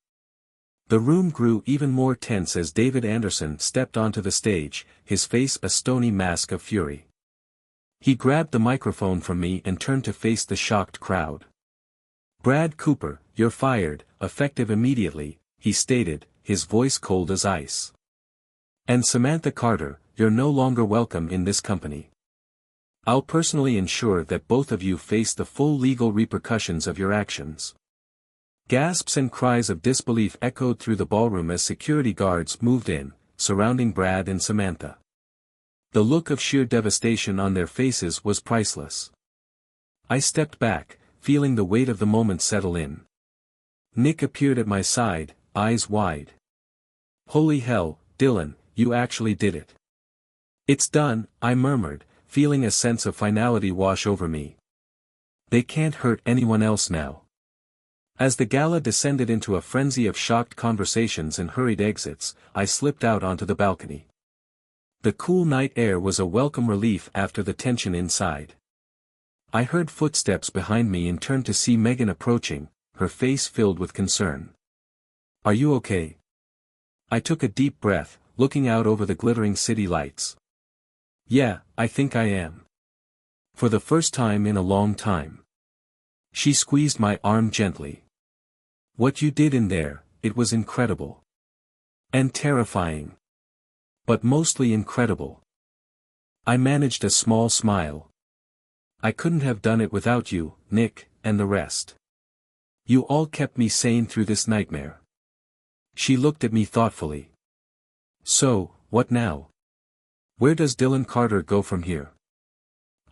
Speaker 1: The room grew even more tense as David Anderson stepped onto the stage, his face a stony mask of fury. He grabbed the microphone from me and turned to face the shocked crowd. Brad Cooper, you're fired, effective immediately, he stated, his voice cold as ice. And Samantha Carter, you're no longer welcome in this company. I'll personally ensure that both of you face the full legal repercussions of your actions. Gasps and cries of disbelief echoed through the ballroom as security guards moved in, surrounding Brad and Samantha. The look of sheer devastation on their faces was priceless. I stepped back, feeling the weight of the moment settle in. Nick appeared at my side, eyes wide. Holy hell, Dylan, you actually did it. It's done, I murmured, feeling a sense of finality wash over me. They can't hurt anyone else now. As the gala descended into a frenzy of shocked conversations and hurried exits, I slipped out onto the balcony. The cool night air was a welcome relief after the tension inside. I heard footsteps behind me and turned to see Megan approaching, her face filled with concern. Are you okay? I took a deep breath, looking out over the glittering city lights. Yeah, I think I am. For the first time in a long time. She squeezed my arm gently. What you did in there, it was incredible. And terrifying. But mostly incredible. I managed a small smile. I couldn't have done it without you, Nick, and the rest. You all kept me sane through this nightmare. She looked at me thoughtfully. So, what now? Where does Dylan Carter go from here?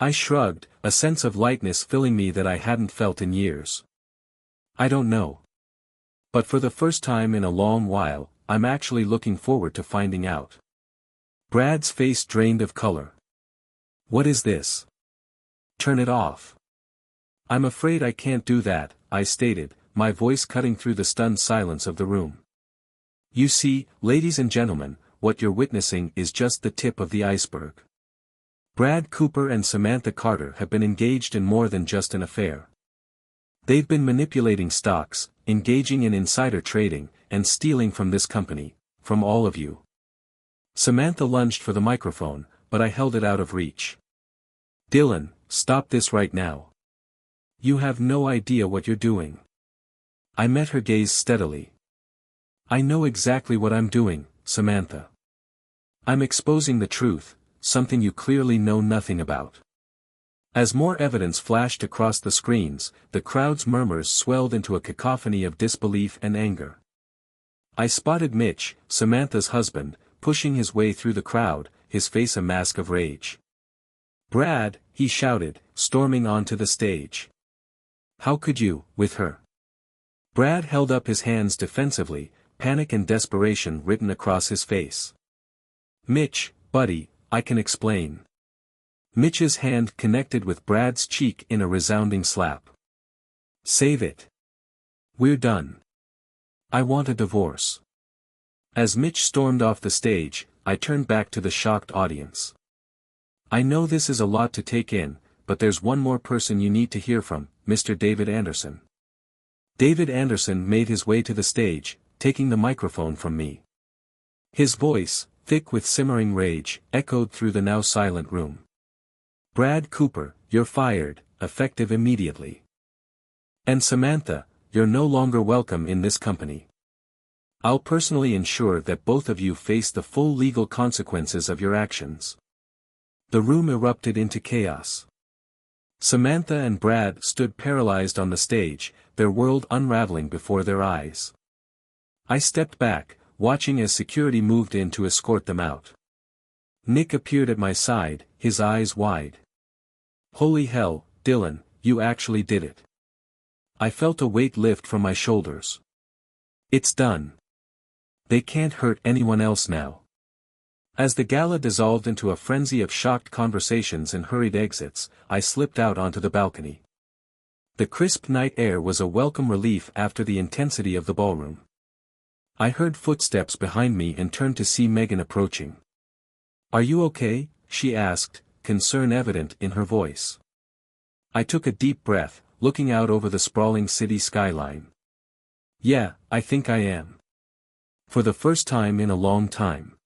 Speaker 1: I shrugged, a sense of lightness filling me that I hadn't felt in years. I don't know. But for the first time in a long while, I'm actually looking forward to finding out. Brad's face drained of color. What is this? Turn it off. I'm afraid I can't do that, I stated, my voice cutting through the stunned silence of the room. You see, ladies and gentlemen, what you're witnessing is just the tip of the iceberg. Brad Cooper and Samantha Carter have been engaged in more than just an affair. They've been manipulating stocks, engaging in insider trading, and stealing from this company, from all of you. Samantha lunged for the microphone, but I held it out of reach. Dylan, stop this right now. You have no idea what you're doing. I met her gaze steadily. I know exactly what I'm doing, Samantha. I'm exposing the truth, something you clearly know nothing about. As more evidence flashed across the screens, the crowd's murmurs swelled into a cacophony of disbelief and anger. I spotted Mitch, Samantha's husband, pushing his way through the crowd, his face a mask of rage. Brad, he shouted, storming onto the stage. How could you, with her? Brad held up his hands defensively, panic and desperation written across his face. Mitch, buddy, I can explain. Mitch's hand connected with Brad's cheek in a resounding slap. Save it. We're done. I want a divorce. As Mitch stormed off the stage, I turned back to the shocked audience. I know this is a lot to take in, but there's one more person you need to hear from, Mr. David Anderson. David Anderson made his way to the stage, taking the microphone from me. His voice, thick with simmering rage, echoed through the now silent room. Brad Cooper, you're fired, effective immediately. And Samantha, you're no longer welcome in this company. I'll personally ensure that both of you face the full legal consequences of your actions. The room erupted into chaos. Samantha and Brad stood paralyzed on the stage, their world unraveling before their eyes. I stepped back, watching as security moved in to escort them out. Nick appeared at my side, his eyes wide. Holy hell, Dylan, you actually did it. I felt a weight lift from my shoulders. It's done. They can't hurt anyone else now. As the gala dissolved into a frenzy of shocked conversations and hurried exits, I slipped out onto the balcony. The crisp night air was a welcome relief after the intensity of the ballroom. I heard footsteps behind me and turned to see Megan approaching. Are you okay? She asked, concern evident in her voice. I took a deep breath, looking out over the sprawling city skyline. Yeah, I think I am. For the first time in a long time.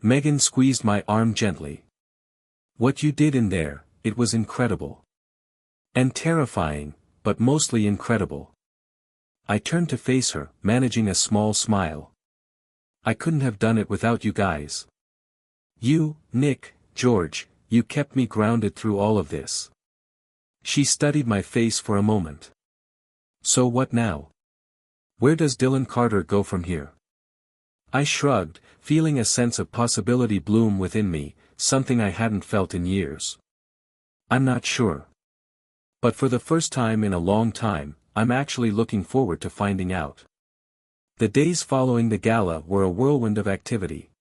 Speaker 1: Megan squeezed my arm gently. What you did in there, it was incredible. And terrifying, but mostly incredible. I turned to face her, managing a small smile. I couldn't have done it without you guys. You, Nick, George, you kept me grounded through all of this. She studied my face for a moment. So what now? Where does Dylan Carter go from here? I shrugged, feeling a sense of possibility bloom within me, something I hadn't felt in years. I'm not sure. But for the first time in a long time, I'm actually looking forward to finding out. The days following the gala were a whirlwind of activity.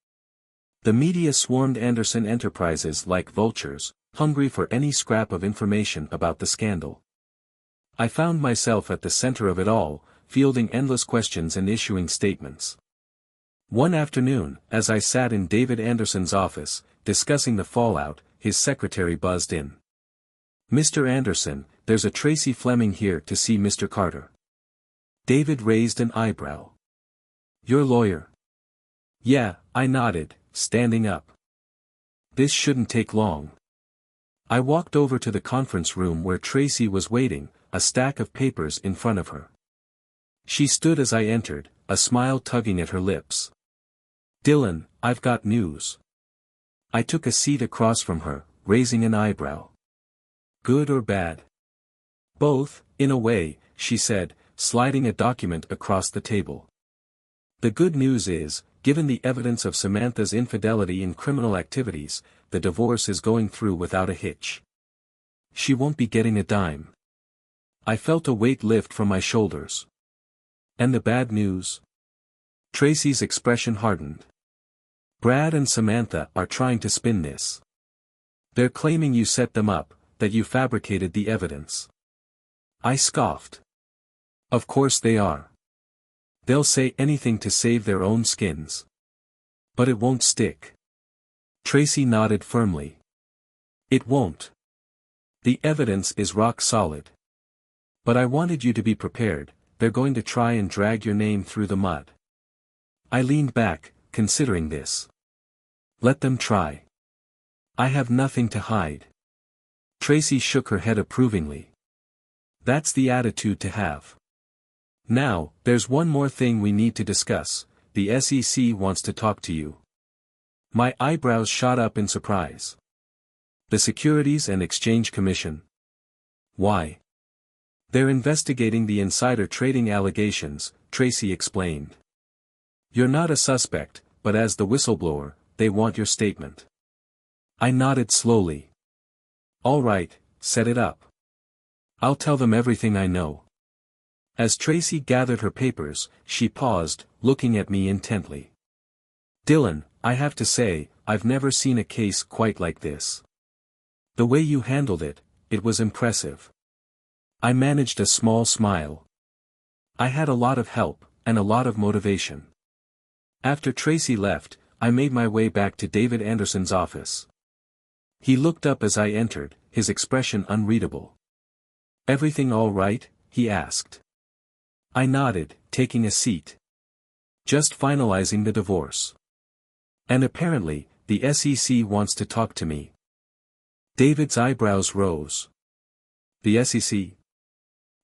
Speaker 1: The media swarmed Anderson Enterprises like vultures, hungry for any scrap of information about the scandal. I found myself at the center of it all, fielding endless questions and issuing statements. One afternoon, as I sat in David Anderson's office, discussing the fallout, his secretary buzzed in. Mr. Anderson, there's a Tracy Fleming here to see Mr. Carter. David raised an eyebrow. Your lawyer? Yeah, I nodded, standing up. This shouldn't take long. I walked over to the conference room where Tracy was waiting, a stack of papers in front of her. She stood as I entered, a smile tugging at her lips. Dylan, I've got news. I took a seat across from her, raising an eyebrow. Good or bad? Both, in a way, she said, sliding a document across the table. The good news is, given the evidence of Samantha's infidelity in criminal activities, the divorce is going through without a hitch. She won't be getting a dime. I felt a weight lift from my shoulders. And the bad news? Tracy's expression hardened. Brad and Samantha are trying to spin this. They're claiming you set them up, that you fabricated the evidence. I scoffed. Of course they are. They'll say anything to save their own skins. But it won't stick. Tracy nodded firmly. It won't. The evidence is rock solid. But I wanted you to be prepared, they're going to try and drag your name through the mud. I leaned back, considering this. Let them try. I have nothing to hide. Tracy shook her head approvingly. That's the attitude to have. Now, there's one more thing we need to discuss. The SEC wants to talk to you. My eyebrows shot up in surprise. The Securities and Exchange Commission? Why? They're investigating the insider trading allegations, Tracy explained. You're not a suspect, but as the whistleblower, they want your statement. I nodded slowly. All right, set it up. I'll tell them everything I know. As Tracy gathered her papers, she paused, looking at me intently. Dylan, I have to say, I've never seen a case quite like this. The way you handled it, it was impressive. I managed a small smile. I had a lot of help, and a lot of motivation. After Tracy left, I made my way back to David Anderson's office. He looked up as I entered, his expression unreadable. Everything all right? He asked. I nodded, taking a seat. Just finalizing the divorce. And apparently, the SEC wants to talk to me. David's eyebrows rose. The SEC?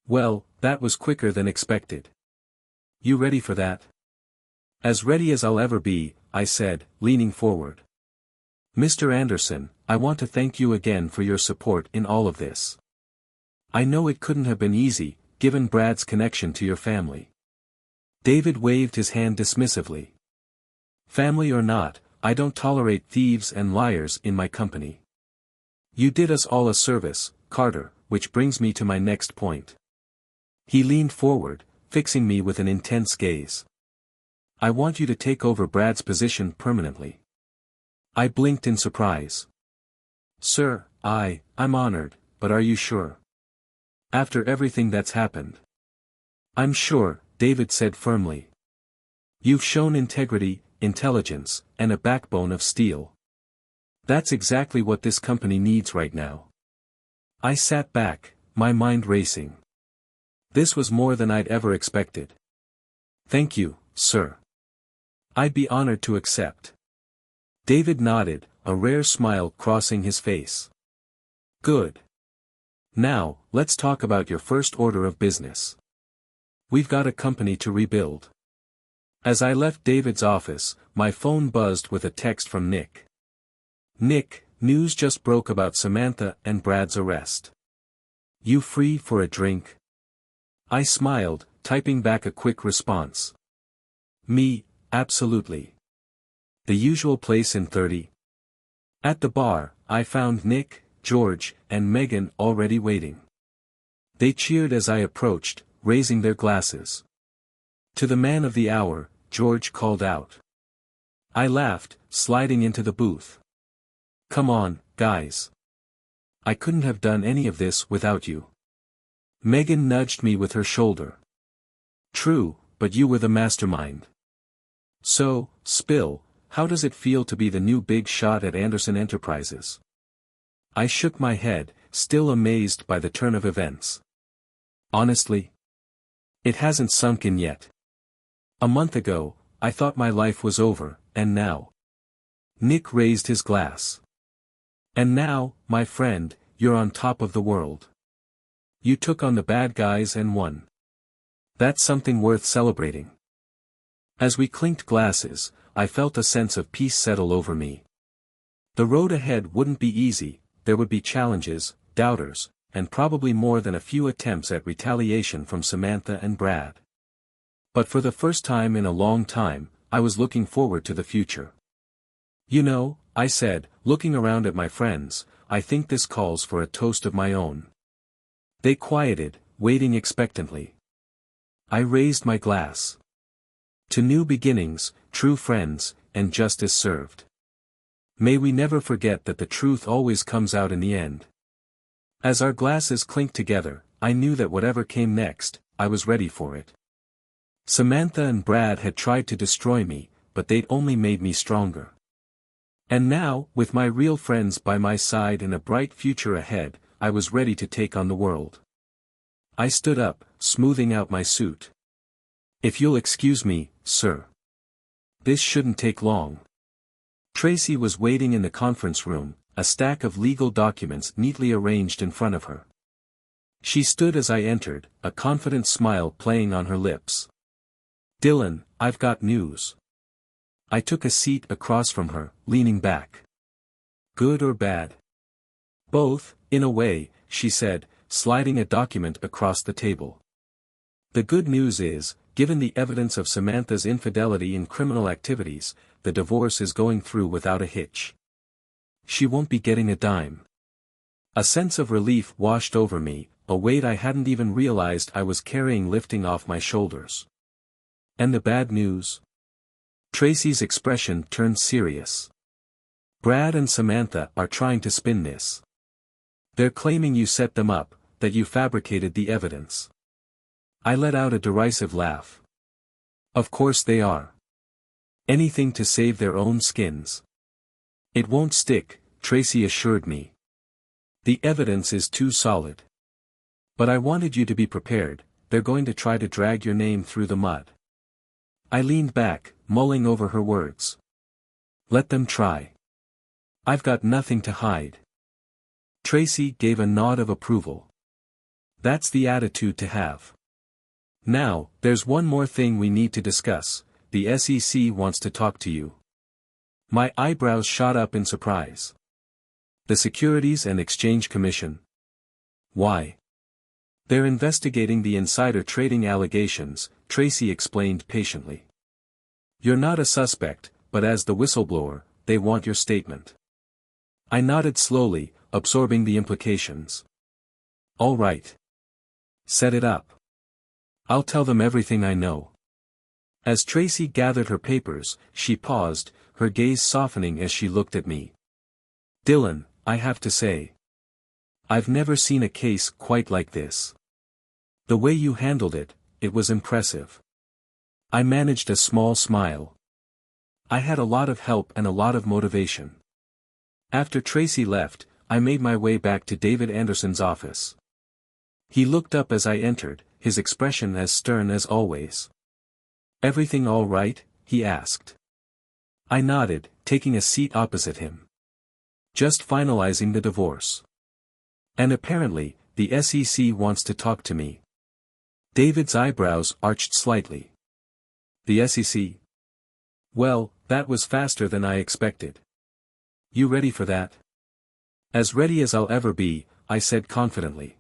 Speaker 1: Well, that was quicker than expected. You ready for that? As ready as I'll ever be, I said, leaning forward. Mr. Anderson, I want to thank you again for your support in all of this. I know it couldn't have been easy, given Brad's connection to your family. David waved his hand dismissively. Family or not, I don't tolerate thieves and liars in my company. You did us all a service, Carter, which brings me to my next point. He leaned forward, fixing me with an intense gaze. I want you to take over Brad's position permanently. I blinked in surprise. Sir, I'm honored, but are you sure? After everything that's happened. I'm sure, David said firmly. You've shown integrity, intelligence, and a backbone of steel. That's exactly what this company needs right now. I sat back, my mind racing. This was more than I'd ever expected. Thank you, sir. I'd be honored to accept. David nodded, a rare smile crossing his face. Good. Now, let's talk about your first order of business. We've got a company to rebuild. As I left David's office, my phone buzzed with a text from Nick. Nick, news just broke about Samantha and Brad's arrest. You free for a drink? I smiled, typing back a quick response. Me, absolutely. The usual place in 30. At the bar, I found Nick, George, and Megan already waiting. They cheered as I approached, raising their glasses. To the man of the hour, George called out. I laughed, sliding into the booth. Come on, guys. I couldn't have done any of this without you. Megan nudged me with her shoulder. True, but you were the mastermind. So, spill, how does it feel to be the new big shot at Anderson Enterprises? I shook my head, still amazed by the turn of events. Honestly? It hasn't sunk in yet. A month ago, I thought my life was over, and now? Nick raised his glass. And now, my friend, you're on top of the world. You took on the bad guys and won. That's something worth celebrating. As we clinked glasses, I felt a sense of peace settle over me. The road ahead wouldn't be easy, there would be challenges, doubters, and probably more than a few attempts at retaliation from Samantha and Brad. But for the first time in a long time, I was looking forward to the future. You know, I said, looking around at my friends, I think this calls for a toast of my own. They quieted, waiting expectantly. I raised my glass. To new beginnings, true friends, and justice served. May we never forget that the truth always comes out in the end. As our glasses clinked together, I knew that whatever came next, I was ready for it. Samantha and Brad had tried to destroy me, but they'd only made me stronger. And now, with my real friends by my side and a bright future ahead, I was ready to take on the world. I stood up, smoothing out my suit. If you'll excuse me, sir. This shouldn't take long. Tracy was waiting in the conference room, a stack of legal documents neatly arranged in front of her. She stood as I entered, a confident smile playing on her lips. "Dylan, I've got news." I took a seat across from her, leaning back. "Good or bad?" "Both, in a way," she said, sliding a document across the table. "The good news is, given the evidence of Samantha's infidelity in criminal activities, the divorce is going through without a hitch. She won't be getting a dime." A sense of relief washed over me, a weight I hadn't even realized I was carrying lifting off my shoulders. "And the bad news?" Tracy's expression turned serious. "Brad and Samantha are trying to spin this. They're claiming you set them up, that you fabricated the evidence." I let out a derisive laugh. "Of course they are. Anything to save their own skins." "It won't stick," Tracy assured me. "The evidence is too solid. But I wanted you to be prepared, they're going to try to drag your name through the mud." I leaned back, mulling over her words. "Let them try. I've got nothing to hide." Tracy gave a nod of approval. "That's the attitude to have. Now, there's one more thing we need to discuss. The SEC wants to talk to you." My eyebrows shot up in surprise. "The Securities and Exchange Commission? Why?" "They're investigating the insider trading allegations," Tracy explained patiently. "You're not a suspect, but as the whistleblower, they want your statement." I nodded slowly, absorbing the implications. "All right. Set it up. I'll tell them everything I know." As Tracy gathered her papers, she paused, her gaze softening as she looked at me. "Dylan, I have to say, I've never seen a case quite like this. The way you handled it, it was impressive." I managed a small smile. "I had a lot of help and a lot of motivation." After Tracy left, I made my way back to David Anderson's office. He looked up as I entered, his expression as stern as always. "Everything all right?" he asked. I nodded, taking a seat opposite him. "Just finalizing the divorce. And apparently, the SEC wants to talk to me." David's eyebrows arched slightly. "The SEC? Well, that was faster than I expected. You ready for that?" "As ready as I'll ever be," I said confidently.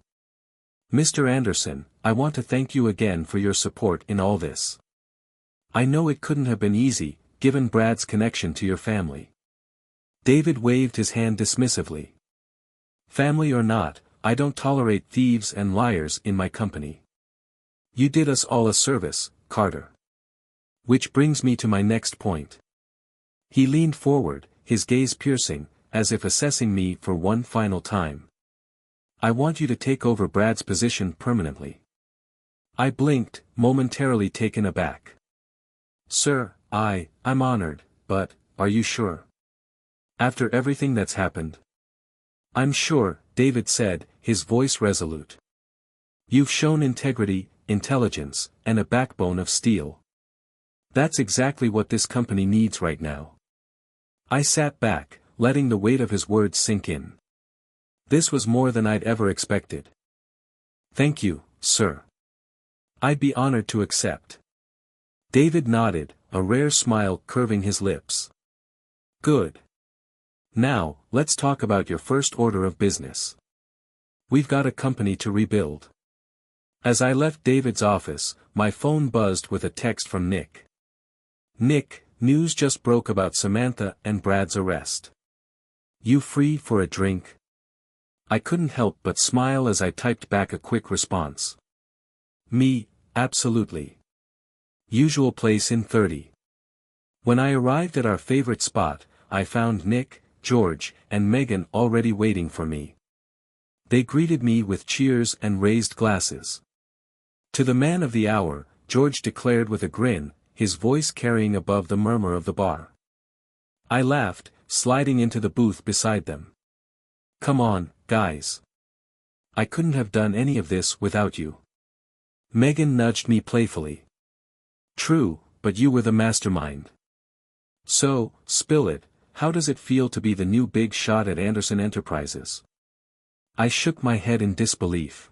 Speaker 1: "Mr. Anderson, I want to thank you again for your support in all this. I know it couldn't have been easy, given Brad's connection to your family." David waved his hand dismissively. "Family or not, I don't tolerate thieves and liars in my company. You did us all a service, Carter. Which brings me to my next point." He leaned forward, his gaze piercing, as if assessing me for one final time. "I want you to take over Brad's position permanently." I blinked, momentarily taken aback. "Sir, I'm honored, but, are you sure? After everything that's happened?" "I'm sure," David said, his voice resolute. "You've shown integrity, intelligence, and a backbone of steel. That's exactly what this company needs right now." I sat back, letting the weight of his words sink in. This was more than I'd ever expected. "Thank you, sir. I'd be honored to accept." David nodded, a rare smile curving his lips. "Good. Now, let's talk about your first order of business. We've got a company to rebuild." As I left David's office, my phone buzzed with a text from Nick. "Nick, news just broke about Samantha and Brad's arrest. You free for a drink?" I couldn't help but smile as I typed back a quick response. "Me, absolutely. Usual place in 30. When I arrived at our favorite spot, I found Nick, George, and Megan already waiting for me. They greeted me with cheers and raised glasses. To the man of the hour, George declared with a grin, his voice carrying above the murmur of the bar. I laughed, sliding into the booth beside them. "Come on, guys. I couldn't have done any of this without you." Megan nudged me playfully. "True, but you were the mastermind. So, spill it, how does it feel to be the new big shot at Anderson Enterprises? I shook my head in disbelief.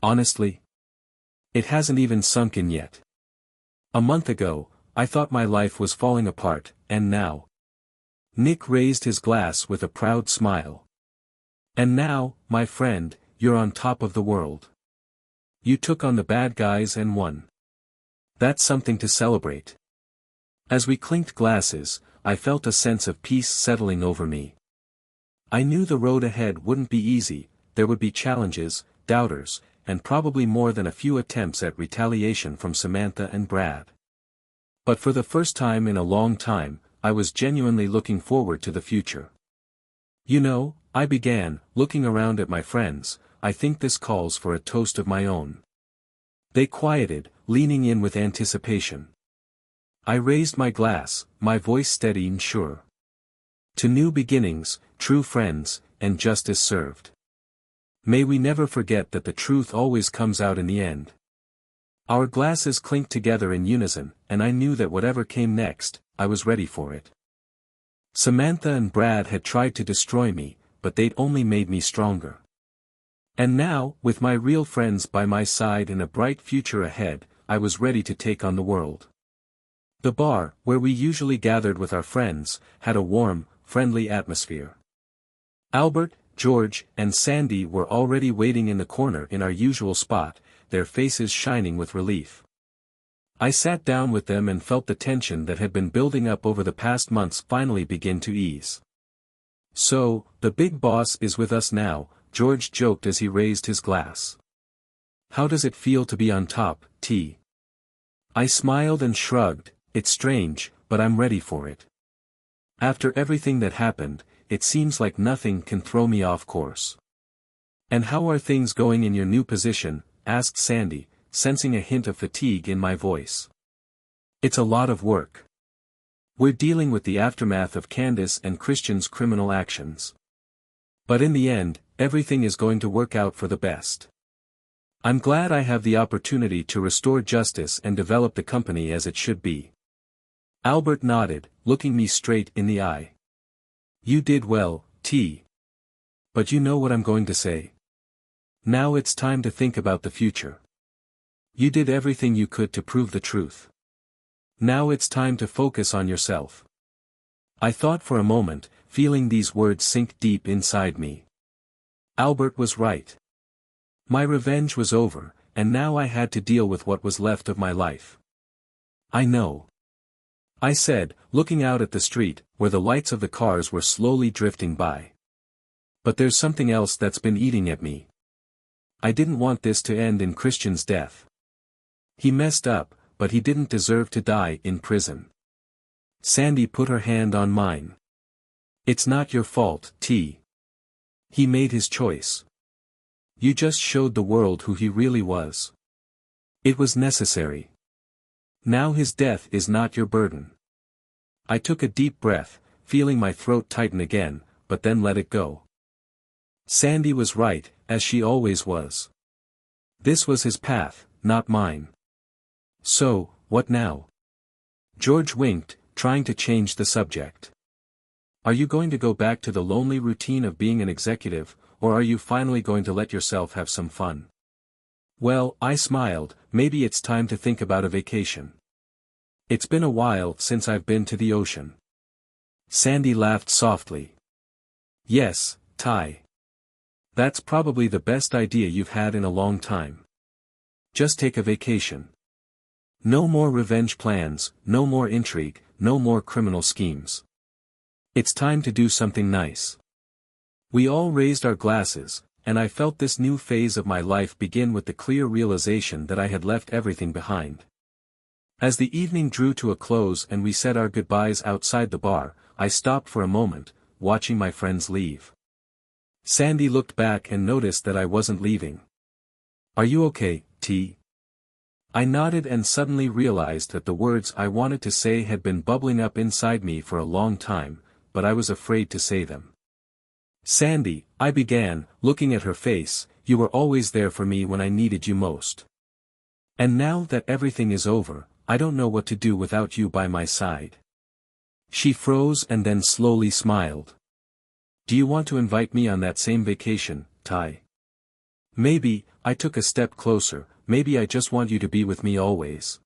Speaker 1: Honestly? It hasn't even sunk in yet. A month ago, I thought my life was falling apart, and now? Nick raised his glass with a proud smile. And now, my friend, you're on top of the world. You took on the bad guys and won. That's something to celebrate. As we clinked glasses, I felt a sense of peace settling over me. I knew the road ahead wouldn't be easy, there would be challenges, doubters, and probably more than a few attempts at retaliation from Samantha and Brad. But for the first time in a long time, I was genuinely looking forward to the future. You know, I began, looking around at my friends, I think this calls for a toast of my own. They quieted, leaning in with anticipation. I raised my glass, my voice steady and sure. To new beginnings, true friends, and justice served. May we never forget that the truth always comes out in the end. Our glasses clinked together in unison, and I knew that whatever came next, I was ready for it. Samantha and Brad had tried to destroy me, but they'd only made me stronger. And now, with my real friends by my side and a bright future ahead, I was ready to take on the world. The bar, where we usually gathered with our friends, had a warm, friendly atmosphere. Albert, George, and Sandy were already waiting in the corner in our usual spot, their faces shining with relief. I sat down with them and felt the tension that had been building up over the past months finally begin to ease. So, the big boss is with us now, George joked as he raised his glass. How does it feel to be on top, T? I smiled and shrugged, it's strange, but I'm ready for it. After everything that happened, it seems like nothing can throw me off course. And how are things going in your new position? Asked Sandy, sensing a hint of fatigue in my voice. It's a lot of work. We're dealing with the aftermath of Candace and Christian's criminal actions. But in the end, everything is going to work out for the best. I'm glad I have the opportunity to restore justice and develop the company as it should be. Albert nodded, looking me straight in the eye. You did well, T. But you know what I'm going to say. Now it's time to think about the future. You did everything you could to prove the truth. Now it's time to focus on yourself. I thought for a moment, feeling these words sink deep inside me. Albert was right. My revenge was over, and now I had to deal with what was left of my life. I know. I said, looking out at the street, where the lights of the cars were slowly drifting by. But there's something else that's been eating at me. I didn't want this to end in Christian's death. He messed up, but he didn't deserve to die in prison. Sandy put her hand on mine. It's not your fault, T. He made his choice. You just showed the world who he really was. It was necessary. Now his death is not your burden. I took a deep breath, feeling my throat tighten again, but then let it go. Sandy was right, as she always was. This was his path, not mine. So, what now? George winked, trying to change the subject. Are you going to go back to the lonely routine of being an executive, or are you finally going to let yourself have some fun? Well, I smiled, maybe it's time to think about a vacation. It's been a while since I've been to the ocean. Sandy laughed softly. Yes, Ty. That's probably the best idea you've had in a long time. Just take a vacation. No more revenge plans, no more intrigue, no more criminal schemes. It's time to do something nice. We all raised our glasses, and I felt this new phase of my life begin with the clear realization that I had left everything behind. As the evening drew to a close and we said our goodbyes outside the bar, I stopped for a moment, watching my friends leave. Sandy looked back and noticed that I wasn't leaving. Are you okay, T? I nodded and suddenly realized that the words I wanted to say had been bubbling up inside me for a long time, but I was afraid to say them. Sandy, I began, looking at her face, you were always there for me when I needed you most. And now that everything is over, I don't know what to do without you by my side. She froze and then slowly smiled. Do you want to invite me on that same vacation, Ty? Maybe. I took a step closer. Maybe I just want you to be with me always.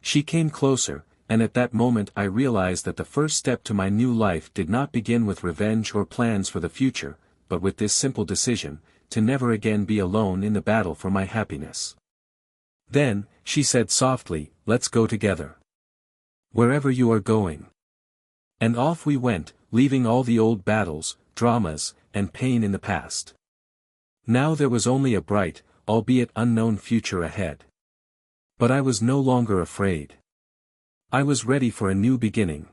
Speaker 1: She came closer, and at that moment I realized that the first step to my new life did not begin with revenge or plans for the future, but with this simple decision, to never again be alone in the battle for my happiness. Then, she said softly, let's go together. Wherever you are going. And off we went, leaving all the old battles, dramas, and pain in the past. Now there was only a bright, albeit unknown future ahead. But I was no longer afraid. I was ready for a new beginning.